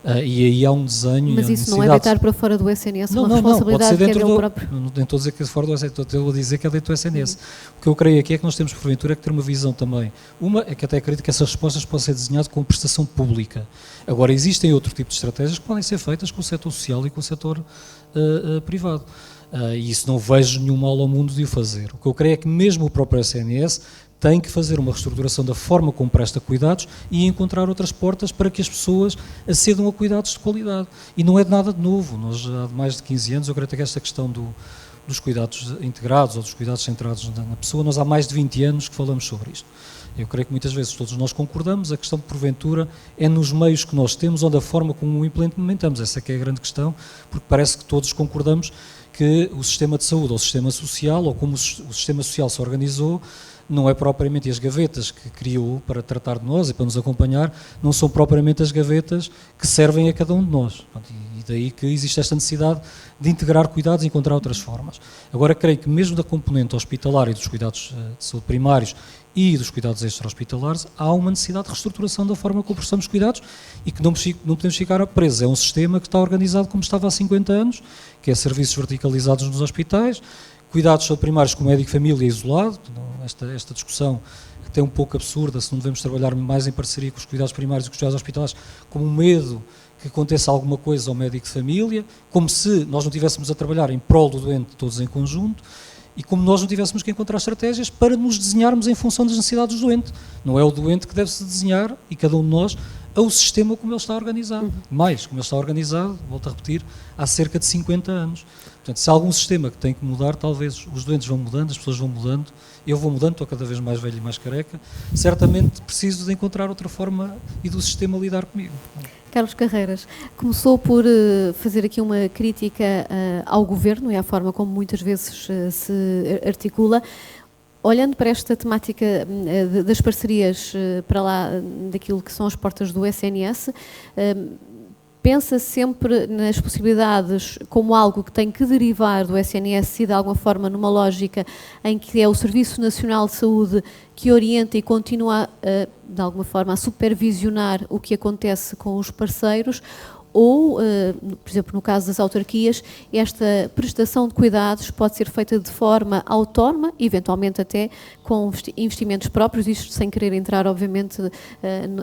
E aí há um desenho. Mas e há isso não é necessidades. deitar para fora do SNS Não, uma não, não, pode responsabilidade ser que é dentro dele do... próprio? Não estou a dizer que é fora do SNS, estou a dizer que é dentro do SNS. O que eu creio aqui é que nós temos, porventura, que ter uma visão também. Uma é que até acredito que essas respostas possam ser desenhadas com prestação pública. Agora, existem outro tipo de estratégias que podem ser feitas com o setor social e com o setor privado. E isso não vejo nenhum mal ao mundo de o fazer. O que eu creio é que mesmo o próprio SNS tem que fazer uma reestruturação da forma como presta cuidados e encontrar outras portas para que as pessoas acedam a cuidados de qualidade. E não é de nada de novo. Nós, há mais de 15 anos, eu creio que esta questão dos cuidados integrados ou dos cuidados centrados na pessoa, nós há mais de 20 anos que falamos sobre isto. Eu creio que muitas vezes todos nós concordamos, a questão, porventura, é nos meios que nós temos ou da forma como o implementamos. Essa é que é a grande questão, porque parece que todos concordamos que o sistema de saúde ou o sistema social, ou como o sistema social se organizou, não é propriamente as gavetas que criou para tratar de nós e para nos acompanhar, não são propriamente as gavetas que servem a cada um de nós. E daí que existe esta necessidade de integrar cuidados e encontrar outras formas. Agora, creio que mesmo da componente hospitalar e dos cuidados de saúde primários e dos cuidados extra-hospitalares, há uma necessidade de reestruturação da forma como prestamos cuidados e que não podemos ficar presos. É um sistema que está organizado como estava há 50 anos, que é serviços verticalizados nos hospitais, cuidados primários com o médico de família isolado. Esta discussão que é um pouco absurda, se não devemos trabalhar mais em parceria com os cuidados primários e com os cuidados hospitalares, como um medo que aconteça alguma coisa ao médico de família, como se nós não estivéssemos a trabalhar em prol do doente todos em conjunto, e como nós não tivéssemos que encontrar estratégias para nos desenharmos em função das necessidades do doente. Não é o doente que deve se desenhar, e cada um de nós, ao sistema como ele está organizado. Mais, como ele está organizado, volto a repetir, há cerca de 50 anos. Portanto, se há algum sistema que tem que mudar, talvez os doentes vão mudando, as pessoas vão mudando, eu vou mudando, estou cada vez mais velho e mais careca, certamente preciso de encontrar outra forma e do sistema lidar comigo. Carlos Carreiras, começou por fazer aqui uma crítica ao governo e à forma como muitas vezes se articula. Olhando para esta temática das parcerias para lá daquilo que são as portas do SNS, pensa sempre nas possibilidades como algo que tem que derivar do SNS e de alguma forma numa lógica em que é o Serviço Nacional de Saúde que orienta e continua de alguma forma a supervisionar o que acontece com os parceiros, ou, por exemplo, no caso das autarquias, esta prestação de cuidados pode ser feita de forma autónoma, eventualmente até com investimentos próprios, isto sem querer entrar, obviamente,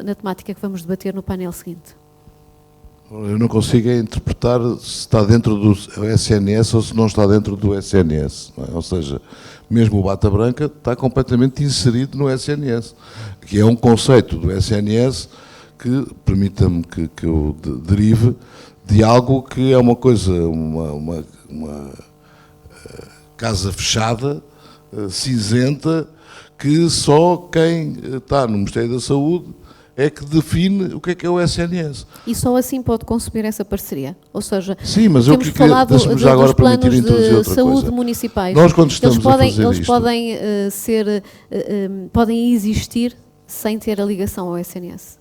na temática que vamos debater no painel seguinte. Eu não consigo interpretar se está dentro do SNS ou se não está dentro do SNS. Não é? Ou seja, mesmo o Bata Branca está completamente inserido no SNS, que é um conceito do SNS que, permita-me que eu derive de algo que é uma coisa, uma casa fechada, cinzenta, que só quem está no Ministério da Saúde é que define o que é o SNS. E só assim pode consumir essa parceria? Ou seja, sim, mas temos falado dos planos de saúde coisa. Municipais. Nós, quando estamos eles podem existir sem ter a ligação ao SNS?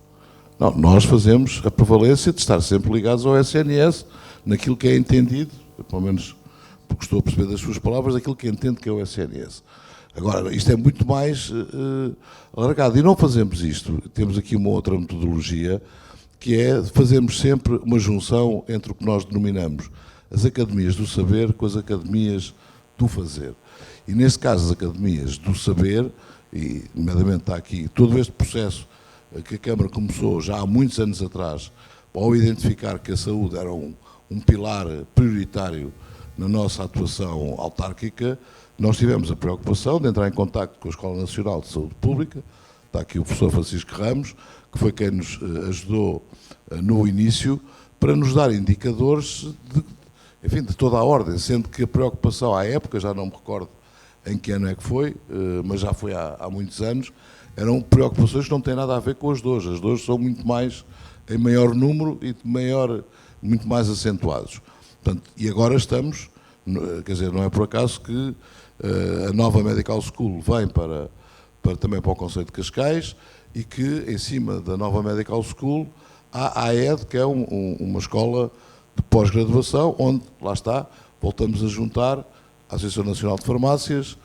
Não, nós fazemos a prevalência de estar sempre ligados ao SNS, naquilo que é entendido, pelo menos porque estou a perceber das suas palavras, daquilo que entendo que é o SNS. Agora, isto é muito mais alargado. E não fazemos isto. Temos aqui uma outra metodologia, que é fazermos sempre uma junção entre o que nós denominamos as academias do saber com as academias do fazer. E, neste caso, as academias do saber, e, nomeadamente, está aqui todo este processo que a Câmara começou já há muitos anos atrás, ao identificar que a saúde era um pilar prioritário na nossa atuação autárquica, nós tivemos a preocupação de entrar em contacto com a Escola Nacional de Saúde Pública, está aqui o professor Francisco Ramos, que foi quem nos ajudou no início, para nos dar indicadores de toda a ordem, sendo que a preocupação à época, já não me recordo em que ano é que foi, mas já foi há muitos anos, eram preocupações que não têm nada a ver com as de hoje. As de hoje são muito mais, em maior número e muito mais acentuados. Portanto, e agora estamos, quer dizer, não é por acaso que a nova Medical School vem também para o Conselho de Cascais e que, em cima da nova Medical School, há a AED, que é uma escola de pós-graduação, onde, lá está, voltamos a juntar a Associação Nacional de Farmácias,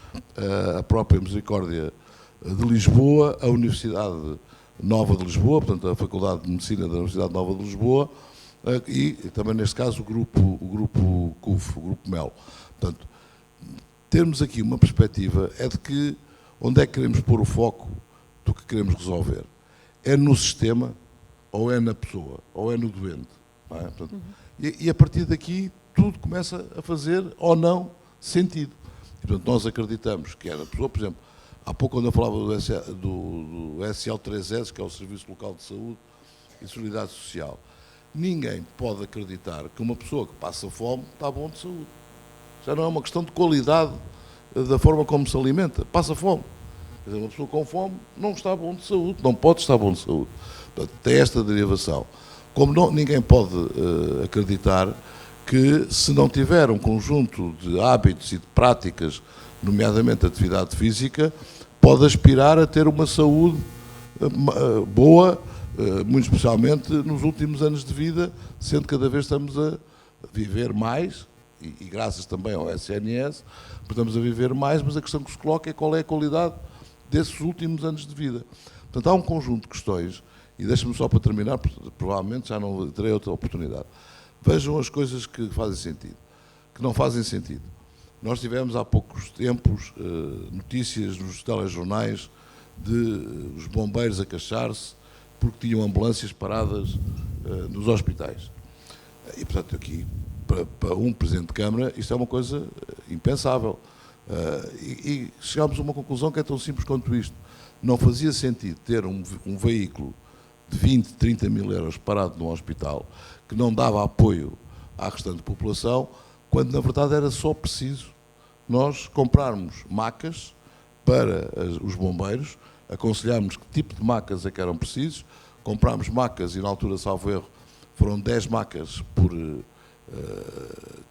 a própria Misericórdia de Lisboa, a Universidade Nova de Lisboa, portanto, a Faculdade de Medicina da Universidade Nova de Lisboa, e também neste caso o grupo CUF, o grupo MEL. Portanto, termos aqui uma perspectiva é de que onde é que queremos pôr o foco do que queremos resolver. É no sistema, ou é na pessoa, ou é no doente. Não é? Portanto, e a partir daqui tudo começa a fazer ou não sentido. E, portanto, nós acreditamos que era a pessoa, por exemplo, há pouco quando eu falava do SL3S, que é o Serviço Local de Saúde e Solidariedade Social, ninguém pode acreditar que uma pessoa que passa fome está bom de saúde. Já não é uma questão de qualidade da forma como se alimenta, passa fome. Quer dizer, uma pessoa com fome não está bom de saúde, não pode estar bom de saúde. Portanto, tem esta derivação. Como ninguém pode acreditar que, se não tiver um conjunto de hábitos e de práticas, nomeadamente atividade física, pode aspirar a ter uma saúde boa, muito especialmente nos últimos anos de vida, sendo que cada vez estamos a viver mais, e graças também ao SNS, estamos a viver mais, mas a questão que se coloca é qual é a qualidade desses últimos anos de vida. Portanto, há um conjunto de questões, e deixa-me só para terminar, porque provavelmente já não terei outra oportunidade. Vejam as coisas que fazem sentido, que não fazem sentido. Nós tivemos há poucos tempos notícias nos telejornais de os bombeiros a queixar-se porque tinham ambulâncias paradas nos hospitais. E, portanto, aqui, para um Presidente de Câmara, isto é uma coisa impensável. E chegámos a uma conclusão que é tão simples quanto isto. Não fazia sentido ter um veículo de 20, 30 mil euros parado num hospital que não dava apoio à restante população, quando na verdade era só preciso nós comprarmos macas para os bombeiros, aconselhámos que tipo de macas é que eram precisos, comprámos macas e na altura, salvo erro, foram 10 macas por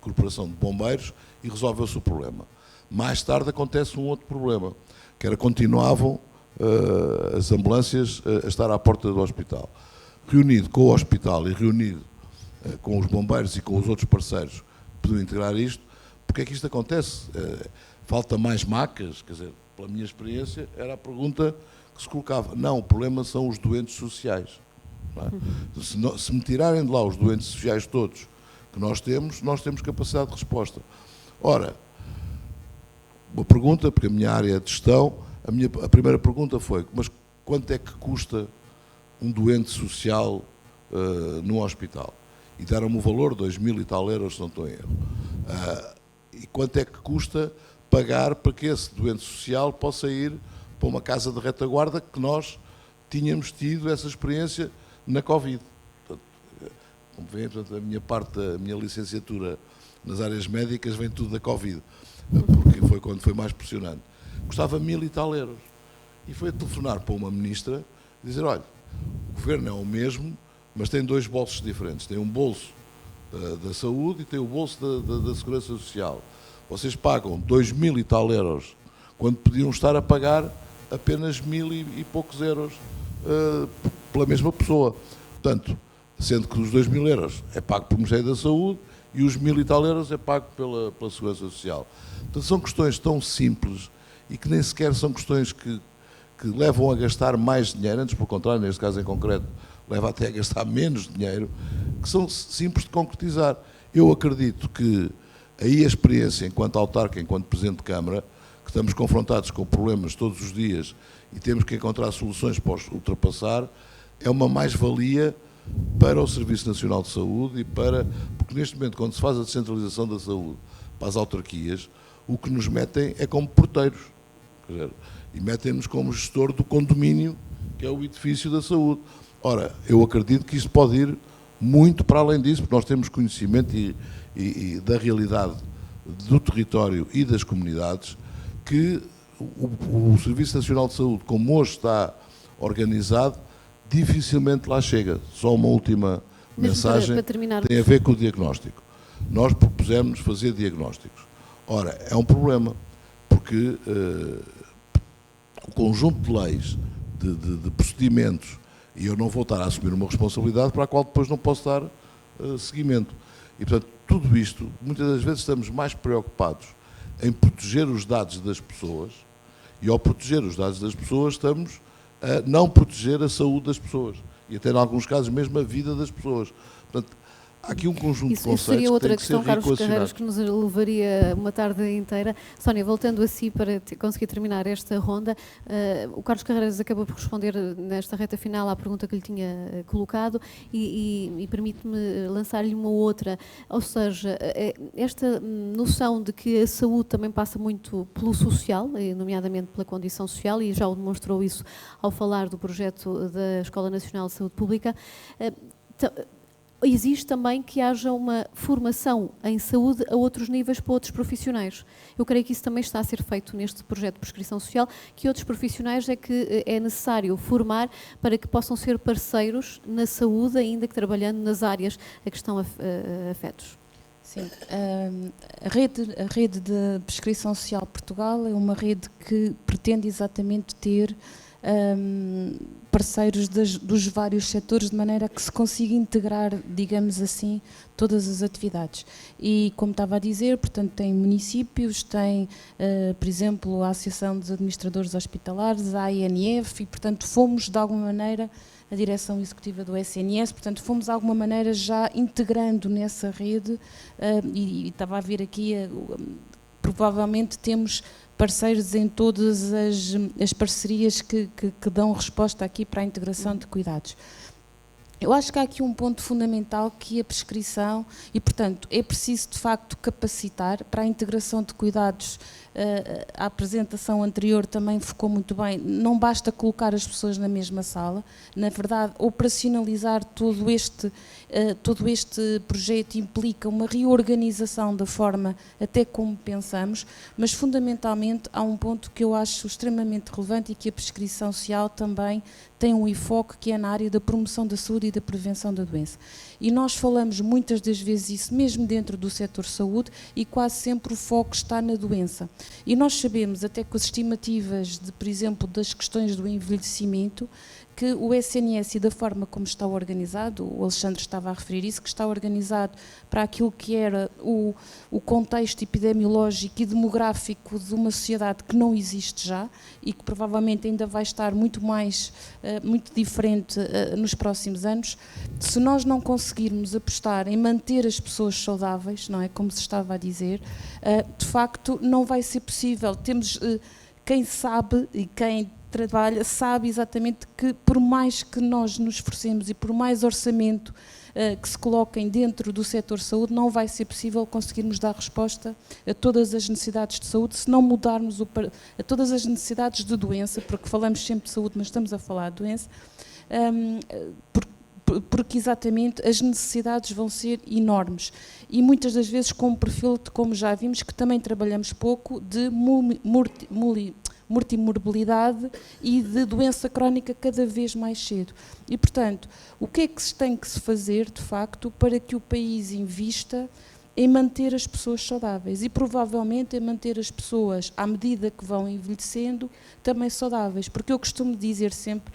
corporação de bombeiros e resolveu-se o problema. Mais tarde acontece um outro problema, que era continuavam as ambulâncias a estar à porta do hospital. Reunido com o hospital e reunido com os bombeiros e com os outros parceiros que podiam integrar isto, porque é que isto acontece? Falta mais macas? Quer dizer, pela minha experiência, era a pergunta que se colocava. Não, o problema são os doentes sociais. Não é? Se me tirarem de lá os doentes sociais todos que nós temos capacidade de resposta. Ora, uma pergunta, porque a minha área é de gestão, a primeira pergunta foi, mas quanto é que custa um doente social num hospital? E deram-me o valor, 2.000 e tal euros, se não estou em erro. E quanto é que custa pagar para que esse doente social possa ir para uma casa de retaguarda, que nós tínhamos tido essa experiência na Covid? Portanto, como veem, portanto, a minha licenciatura nas áreas médicas vem tudo da Covid, porque foi quando foi mais pressionante. Custava 1.000 e tal euros. E foi a telefonar para uma ministra e dizer, olha, o governo é o mesmo, mas tem dois bolsos diferentes. Tem um bolso da saúde e tem o bolso da segurança social. Vocês pagam 2.000 e tal euros, quando podiam estar a pagar apenas 1.000 e poucos euros pela mesma pessoa. Portanto, sendo que os 2.000 euros é pago pelo Ministério da Saúde e os 1.000 e tal euros é pago pela Segurança Social. Portanto, são questões tão simples e que nem sequer são questões que levam a gastar mais dinheiro, antes, pelo contrário, neste caso em concreto, leva até a gastar menos dinheiro, que são simples de concretizar. Eu acredito que aí a experiência, enquanto autarca, enquanto Presidente de Câmara, que estamos confrontados com problemas todos os dias e temos que encontrar soluções para os ultrapassar, é uma mais-valia para o Serviço Nacional de Saúde porque neste momento, quando se faz a descentralização da saúde para as autarquias, o que nos metem é como porteiros, quer dizer, e metem-nos como gestor do condomínio, que é o edifício da saúde. Ora, eu acredito que isto pode ir muito para além disso, porque nós temos conhecimento e da realidade do território e das comunidades, que o Serviço Nacional de Saúde, como hoje está organizado, dificilmente lá chega. Só uma última mensagem para terminar, tem a ver com o diagnóstico. Nós propusemos fazer diagnósticos. Ora, é um problema, porque o conjunto de leis, de procedimentos, e eu não vou estar a assumir uma responsabilidade para a qual depois não posso dar seguimento. E, portanto, tudo isto, muitas das vezes estamos mais preocupados em proteger os dados das pessoas, e ao proteger os dados das pessoas estamos a não proteger a saúde das pessoas, e até em alguns casos mesmo a vida das pessoas. Portanto, Há aqui um conjunto de Isso conceitos seria que outra têm que ser questão, Carlos Carreiros, reequacionados. que nos levaria uma tarde inteira. Sónia, voltando a si para conseguir terminar esta ronda, o Carlos Carreiros acabou por responder nesta reta final à pergunta que lhe tinha colocado e permite-me lançar-lhe uma outra, ou seja, esta noção de que a saúde também passa muito pelo social, nomeadamente pela condição social, e já o demonstrou isso ao falar do projeto da Escola Nacional de Saúde Pública. Existe também que haja uma formação em saúde a outros níveis para outros profissionais. Eu creio que isso também está a ser feito neste projeto de prescrição social, que outros profissionais é que é necessário formar para que possam ser parceiros na saúde, ainda que trabalhando nas áreas a que estão afetos. Sim, a rede de prescrição social Portugal é uma rede que pretende exatamente ter parceiros dos vários setores, de maneira a que se consiga integrar, digamos assim, todas as atividades. E, como estava a dizer, portanto, tem municípios, tem, por exemplo, a Associação dos Administradores Hospitalares, a ANF, e, portanto, fomos, de alguma maneira, a direção executiva do SNS, portanto, fomos, de alguma maneira, já integrando nessa rede, e estava a ver aqui, provavelmente temos parceiros em todas as parcerias que dão resposta aqui para a integração de cuidados. Eu acho que há aqui um ponto fundamental que é a prescrição e, portanto, é preciso de facto capacitar para a integração de cuidados. A apresentação anterior também focou muito bem, não basta colocar as pessoas na mesma sala, na verdade operacionalizar todo este projeto implica uma reorganização da forma até como pensamos, mas fundamentalmente há um ponto que eu acho extremamente relevante e que a prescrição social também tem um enfoque que é na área da promoção da saúde e da prevenção da doença. E nós falamos muitas das vezes isso mesmo dentro do setor saúde e quase sempre o foco está na doença. E nós sabemos até com as estimativas, por exemplo, das questões do envelhecimento, que o SNS e da forma como está organizado, o Alexandre estava a referir isso, que está organizado para aquilo que era o contexto epidemiológico e demográfico de uma sociedade que não existe já e que provavelmente ainda vai estar muito diferente nos próximos anos. Se nós não conseguirmos apostar em manter as pessoas saudáveis, não é, como se estava a dizer, de facto não vai ser possível. Temos quem sabe e quem trabalha sabe exatamente que por mais que nós nos esforcemos e por mais orçamento que se coloquem dentro do setor saúde, não vai ser possível conseguirmos dar resposta a todas as necessidades de saúde se não mudarmos a todas as necessidades de doença, porque falamos sempre de saúde, mas estamos a falar de doença, porque exatamente as necessidades vão ser enormes e muitas das vezes com um perfil, como já vimos, que também trabalhamos pouco, de multimorbilidade e de doença crónica cada vez mais cedo. E, portanto, o que é que se tem que se fazer, de facto, para que o país invista em manter as pessoas saudáveis e, provavelmente, em manter as pessoas, à medida que vão envelhecendo, também saudáveis? Porque eu costumo dizer sempre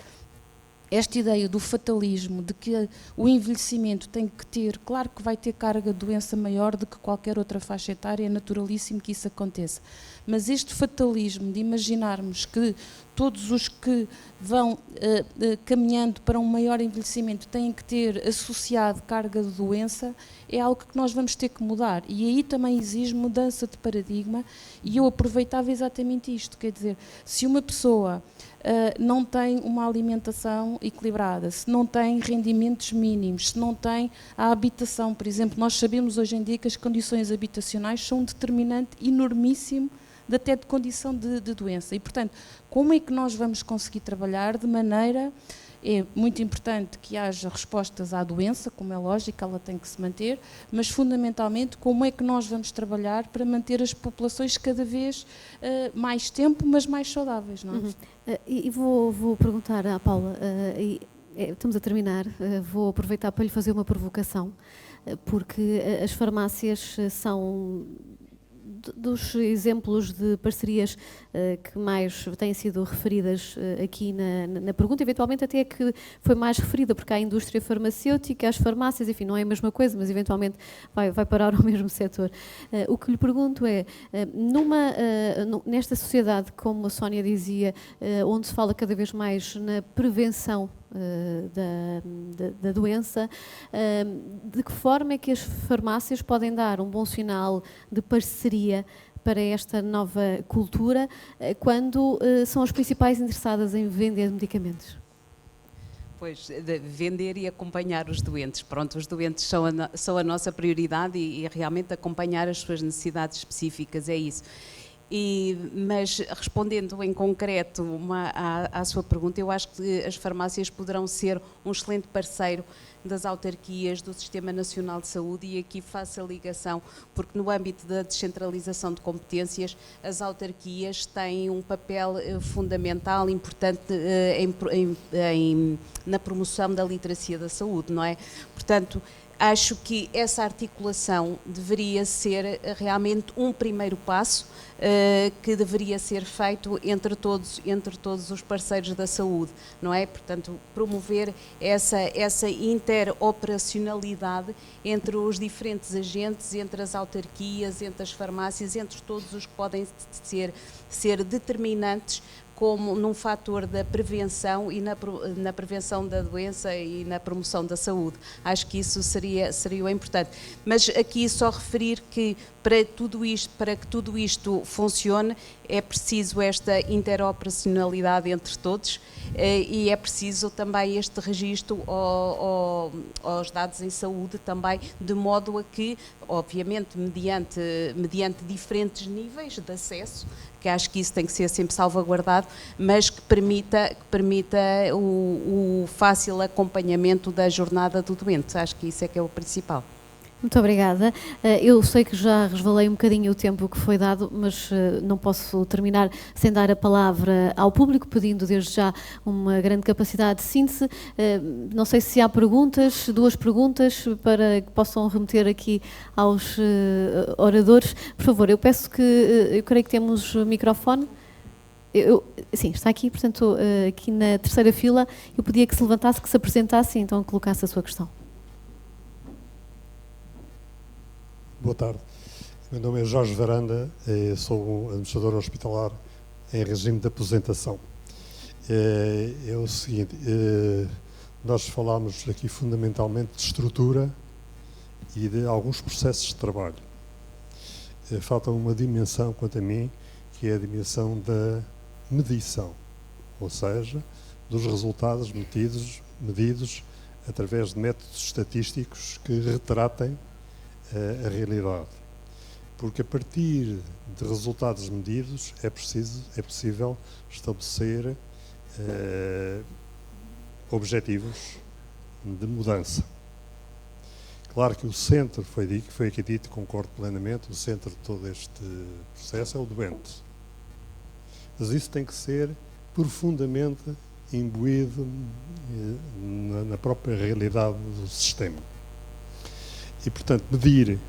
esta ideia do fatalismo, de que o envelhecimento tem que ter, claro que vai ter carga de doença maior do que qualquer outra faixa etária, é naturalíssimo que isso aconteça. Mas este fatalismo de imaginarmos que todos os que vão caminhando para um maior envelhecimento têm que ter associado carga de doença, é algo que nós vamos ter que mudar. E aí também exige mudança de paradigma e eu aproveitava exatamente isto, quer dizer, se uma pessoa não tem uma alimentação equilibrada, se não tem rendimentos mínimos, se não tem a habitação, por exemplo, nós sabemos hoje em dia que as condições habitacionais são um determinante enormíssimo até de condição de doença. E, portanto, como é que nós vamos conseguir trabalhar de maneira... É muito importante que haja respostas à doença, como é lógico, ela tem que se manter, mas fundamentalmente como é que nós vamos trabalhar para manter as populações cada vez mais tempo, mas mais saudáveis, não é? Uhum. E vou perguntar à Paula, estamos a terminar, vou aproveitar para lhe fazer uma provocação, porque as farmácias são... dos exemplos de parcerias que mais têm sido referidas aqui na pergunta, eventualmente até que foi mais referida, porque há a indústria farmacêutica, as farmácias, enfim, não é a mesma coisa, mas eventualmente vai parar ao mesmo setor. O que lhe pergunto é, nesta sociedade, como a Sónia dizia, onde se fala cada vez mais na prevenção da doença. De que forma é que as farmácias podem dar um bom sinal de parceria para esta nova cultura quando são as principais interessadas em vender medicamentos? Pois, de vender e acompanhar os doentes. Pronto, os doentes são a nossa prioridade e realmente acompanhar as suas necessidades específicas, é isso. Mas respondendo em concreto à sua pergunta, eu acho que as farmácias poderão ser um excelente parceiro das autarquias do Sistema Nacional de Saúde, e aqui faço a ligação, porque no âmbito da descentralização de competências, as autarquias têm um papel fundamental, importante na promoção da literacia da saúde, não é? Portanto, acho que essa articulação deveria ser realmente um primeiro passo que deveria ser feito entre todos os parceiros da saúde, não é? Portanto, promover essa interoperacionalidade entre os diferentes agentes, entre as autarquias, entre as farmácias, entre todos os que podem ser determinantes como num fator da prevenção e na prevenção da doença e na promoção da saúde. Acho que isso seria o importante. Mas aqui só referir que para que tudo isto funcione, é preciso esta interoperacionalidade entre todos e é preciso também este registro aos dados em saúde também, de modo a que, obviamente, mediante diferentes níveis de acesso, que acho que isso tem que ser sempre salvaguardado, mas que permita o fácil acompanhamento da jornada do doente. Acho que isso é que é o principal. Muito obrigada. Eu sei que já resvalei um bocadinho o tempo que foi dado, mas não posso terminar sem dar a palavra ao público, pedindo desde já uma grande capacidade de síntese. Não sei se há perguntas, 2 perguntas, para que possam remeter aqui aos oradores. Por favor, eu peço que, eu creio que temos microfone. Sim, está aqui, portanto, aqui na terceira fila. Eu pedia que se levantasse, que se apresentasse e então colocasse a sua questão. Boa tarde. Meu nome é Jorge Varanda, sou um administrador hospitalar em regime de aposentação. É o seguinte, nós falámos aqui fundamentalmente de estrutura e de alguns processos de trabalho. Falta uma dimensão, quanto a mim, que é a dimensão da medição, ou seja, dos resultados medidos através de métodos estatísticos que retratem a realidade, porque a partir de resultados medidos é possível estabelecer objetivos de mudança. Claro que o centro, foi aqui dito, concordo plenamente, o centro de todo este processo é o doente, mas isso tem que ser profundamente imbuído na própria realidade do sistema. E, portanto, medir,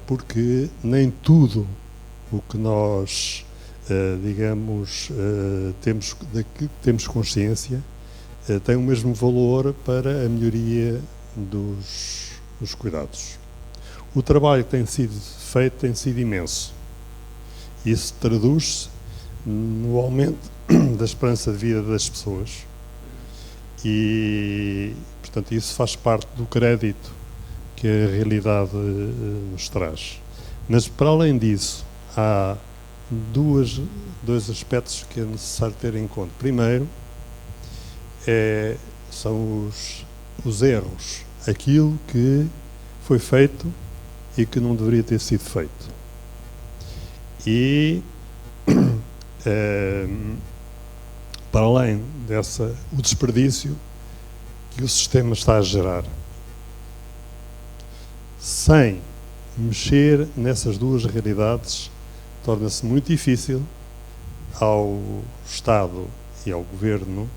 porque nem tudo o que nós, temos consciência, tem o mesmo valor para a melhoria dos cuidados. O trabalho que tem sido feito tem sido imenso. Isso traduz-se no aumento da esperança de vida das pessoas e, portanto, isso faz parte do crédito que a realidade nos traz. Mas, para além disso, há dois aspectos que é necessário ter em conta. Primeiro, são os erros, aquilo que foi feito e que não deveria ter sido feito. E, para além o desperdício que o sistema está a gerar. Sem mexer nessas duas realidades, torna-se muito difícil ao Estado e ao Governo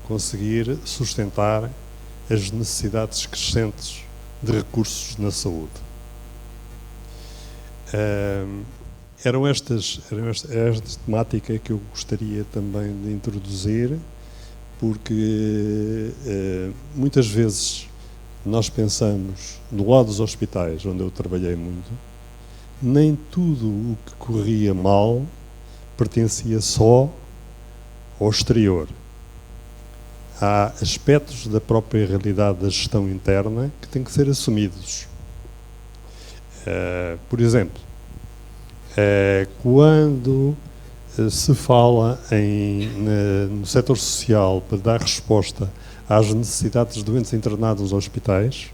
conseguir sustentar as necessidades crescentes de recursos na saúde. Era esta temática que eu gostaria também de introduzir, porque muitas vezes nós pensamos, do lado dos hospitais, onde eu trabalhei muito, nem tudo o que corria mal pertencia só ao exterior. há aspectos da própria realidade da gestão interna que têm que ser assumidos. Por exemplo, quando se fala no setor social para dar resposta às necessidades dos doentes internados nos hospitais,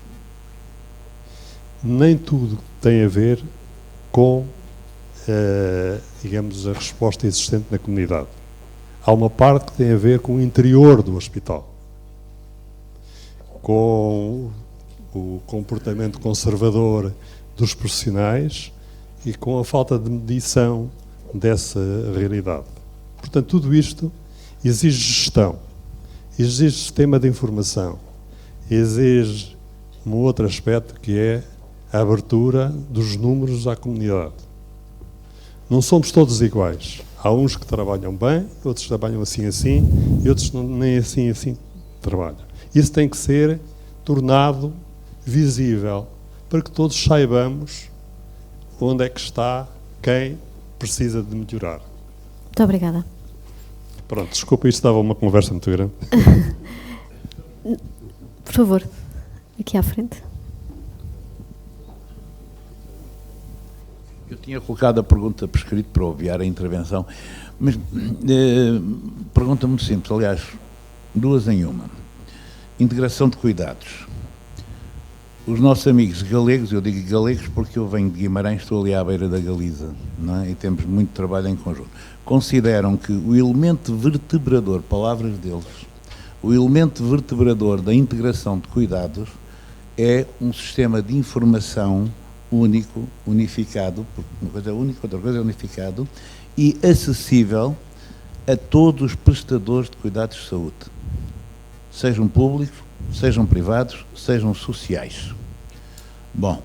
nem tudo tem a ver com, digamos, a resposta existente na comunidade. Há uma parte que tem a ver com o interior do hospital, com o comportamento conservador dos profissionais e com a falta de medição dessa realidade. Portanto, tudo isto exige gestão, exige sistema de informação, exige um outro aspecto que é a abertura dos números à comunidade. Não somos todos iguais. Há uns que trabalham bem, outros trabalham assim e outros nem assim trabalham. Isso tem que ser tornado visível para que todos saibamos onde é que está quem precisa de melhorar. Muito obrigada. Pronto, desculpa, isto estava uma conversa muito grande. Por favor, aqui à frente. Eu tinha colocado a pergunta por escrito para obviar a intervenção, mas pergunta muito simples, aliás, duas em uma. Integração de cuidados. Os nossos amigos galegos, eu digo galegos porque eu venho de Guimarães, estou ali à beira da Galiza, não é? E temos muito trabalho em conjunto. Consideram que o elemento vertebrador, palavras deles, o elemento vertebrador da integração de cuidados é um sistema de informação único, unificado, porque uma coisa é única, outra coisa é unificado, e acessível a todos os prestadores de cuidados de saúde, sejam públicos, sejam privados, sejam sociais. Bom,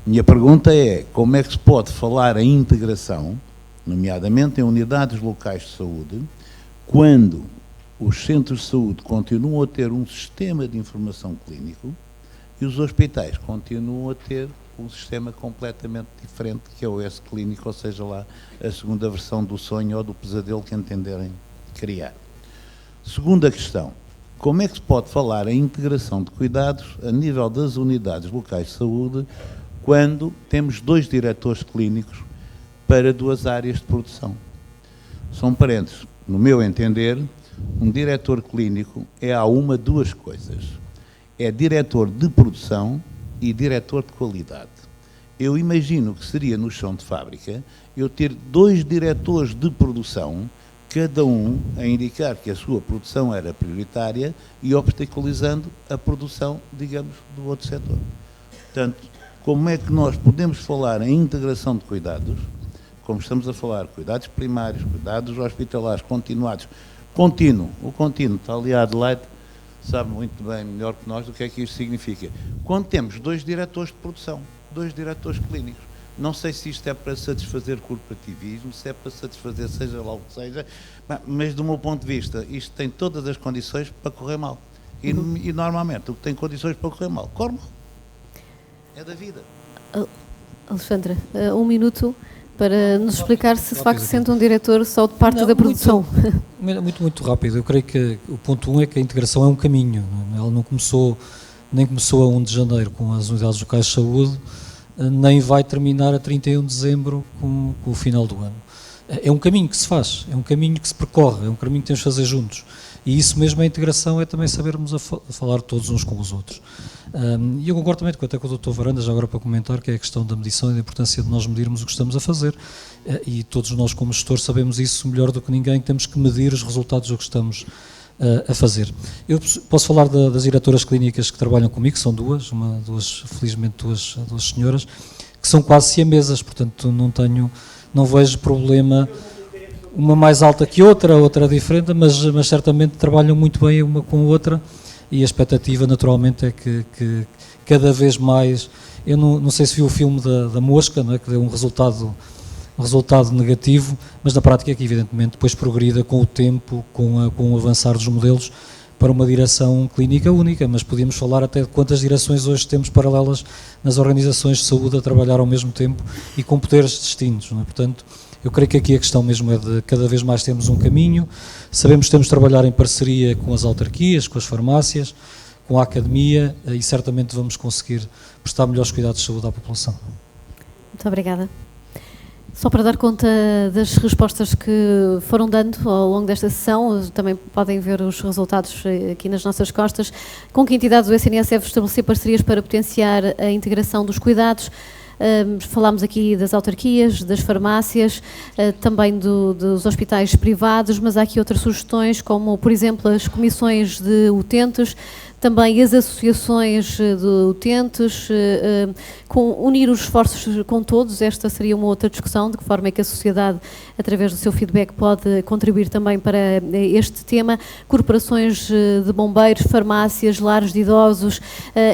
minha pergunta é, como é que se pode falar em integração, nomeadamente em unidades locais de saúde, quando os centros de saúde continuam a ter um sistema de informação clínico e os hospitais continuam a ter um sistema completamente diferente, que é o S-clínico, ou seja lá, a segunda versão do sonho ou do pesadelo que entenderem criar. Segunda questão, como é que se pode falar em integração de cuidados a nível das unidades locais de saúde quando temos 2 diretores clínicos para 2 áreas de produção? São parênteses. No meu entender, um diretor clínico é a uma 2 coisas. É diretor de produção e diretor de qualidade. Eu imagino que seria no chão de fábrica eu ter 2 diretores de produção, cada um a indicar que a sua produção era prioritária e obstaculizando a produção, digamos, do outro setor. Portanto, como é que nós podemos falar em integração de cuidados, como estamos a falar, cuidados primários, cuidados hospitalares, continuados, contínuo, o contínuo está ali a Adelaide, sabe muito bem, melhor que nós, o que é que isto significa. Quando temos 2 diretores de produção, 2 diretores clínicos, não sei se isto é para satisfazer corporativismo, se é para satisfazer seja lá o que seja, mas do meu ponto de vista, isto tem todas as condições para correr mal. E normalmente, o que tem condições para correr mal, corre mal. É da vida. Alexandra, 1 minuto para nos explicar se de facto sente um diretor só de parte da produção. Muito rápido. Eu creio que o ponto 1 é que a integração é um caminho. Ela não começou, nem começou a 1 de janeiro com as unidades locais de saúde, nem vai terminar a 31 de dezembro com o final do ano. É um caminho que se faz, é um caminho que se percorre, é um caminho que temos de fazer juntos. E isso mesmo, a integração, é também sabermos a falar todos uns com os outros. E eu concordo também até com o Dr. Varandas, já agora para comentar, que é a questão da medição e da importância de nós medirmos o que estamos a fazer. E todos nós, como gestores, sabemos isso melhor do que ninguém, que temos que medir os resultados do que estamos a fazer. Eu posso falar das diretoras clínicas que trabalham comigo, que são duas, felizmente duas senhoras, que são quase siamesas, portanto não vejo problema, uma mais alta que outra diferente, mas certamente trabalham muito bem uma com a outra, e a expectativa naturalmente é que cada vez mais, eu não sei se viu o filme da Mosca, não é, que deu um resultado negativo, mas na prática é que evidentemente depois progrida com o tempo, com o avançar dos modelos para uma direção clínica única, mas podíamos falar até de quantas direções hoje temos paralelas nas organizações de saúde a trabalhar ao mesmo tempo e com poderes distintos, não é? Portanto, Eu creio que aqui a questão mesmo é de cada vez mais termos um caminho, sabemos que temos de trabalhar em parceria com as autarquias, com as farmácias, com a academia e certamente vamos conseguir prestar melhores cuidados de saúde à população. Muito obrigada. Só para dar conta das respostas que foram dando ao longo desta sessão, também podem ver os resultados aqui nas nossas costas. Com que entidades o SNS deve estabelecer parcerias para potenciar a integração dos cuidados? Falámos aqui das autarquias, das farmácias, também dos hospitais privados, mas há aqui outras sugestões, como, por exemplo, as comissões de utentes, também as associações de utentes, unir os esforços com todos. Esta seria uma outra discussão, de que forma é que a sociedade, através do seu feedback, pode contribuir também para este tema. Corporações de bombeiros, farmácias, lares de idosos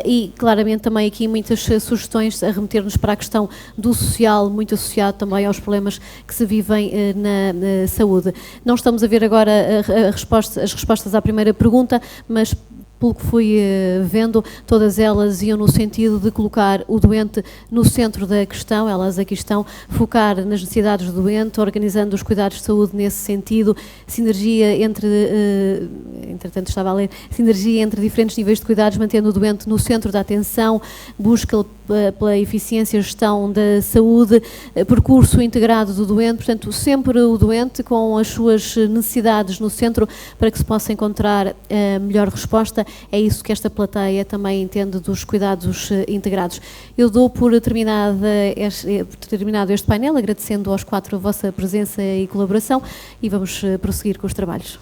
e, claramente, também aqui muitas sugestões a remeter-nos para a questão do social, muito associado também aos problemas que se vivem na saúde. Não estamos a ver agora as respostas à primeira pergunta, mas pelo que fui vendo, todas elas iam no sentido de colocar o doente no centro da questão. Elas aqui estão, focar nas necessidades do doente, organizando os cuidados de saúde nesse sentido, sinergia entre, entretanto estava a ler, sinergia entre diferentes níveis de cuidados, mantendo o doente no centro da atenção, busca pela eficiência e gestão da saúde, percurso integrado do doente, portanto sempre o doente com as suas necessidades no centro para que se possa encontrar a melhor resposta. É isso que esta plateia também entende dos cuidados integrados. Eu dou por terminado este painel, agradecendo aos 4 a vossa presença e colaboração e vamos prosseguir com os trabalhos.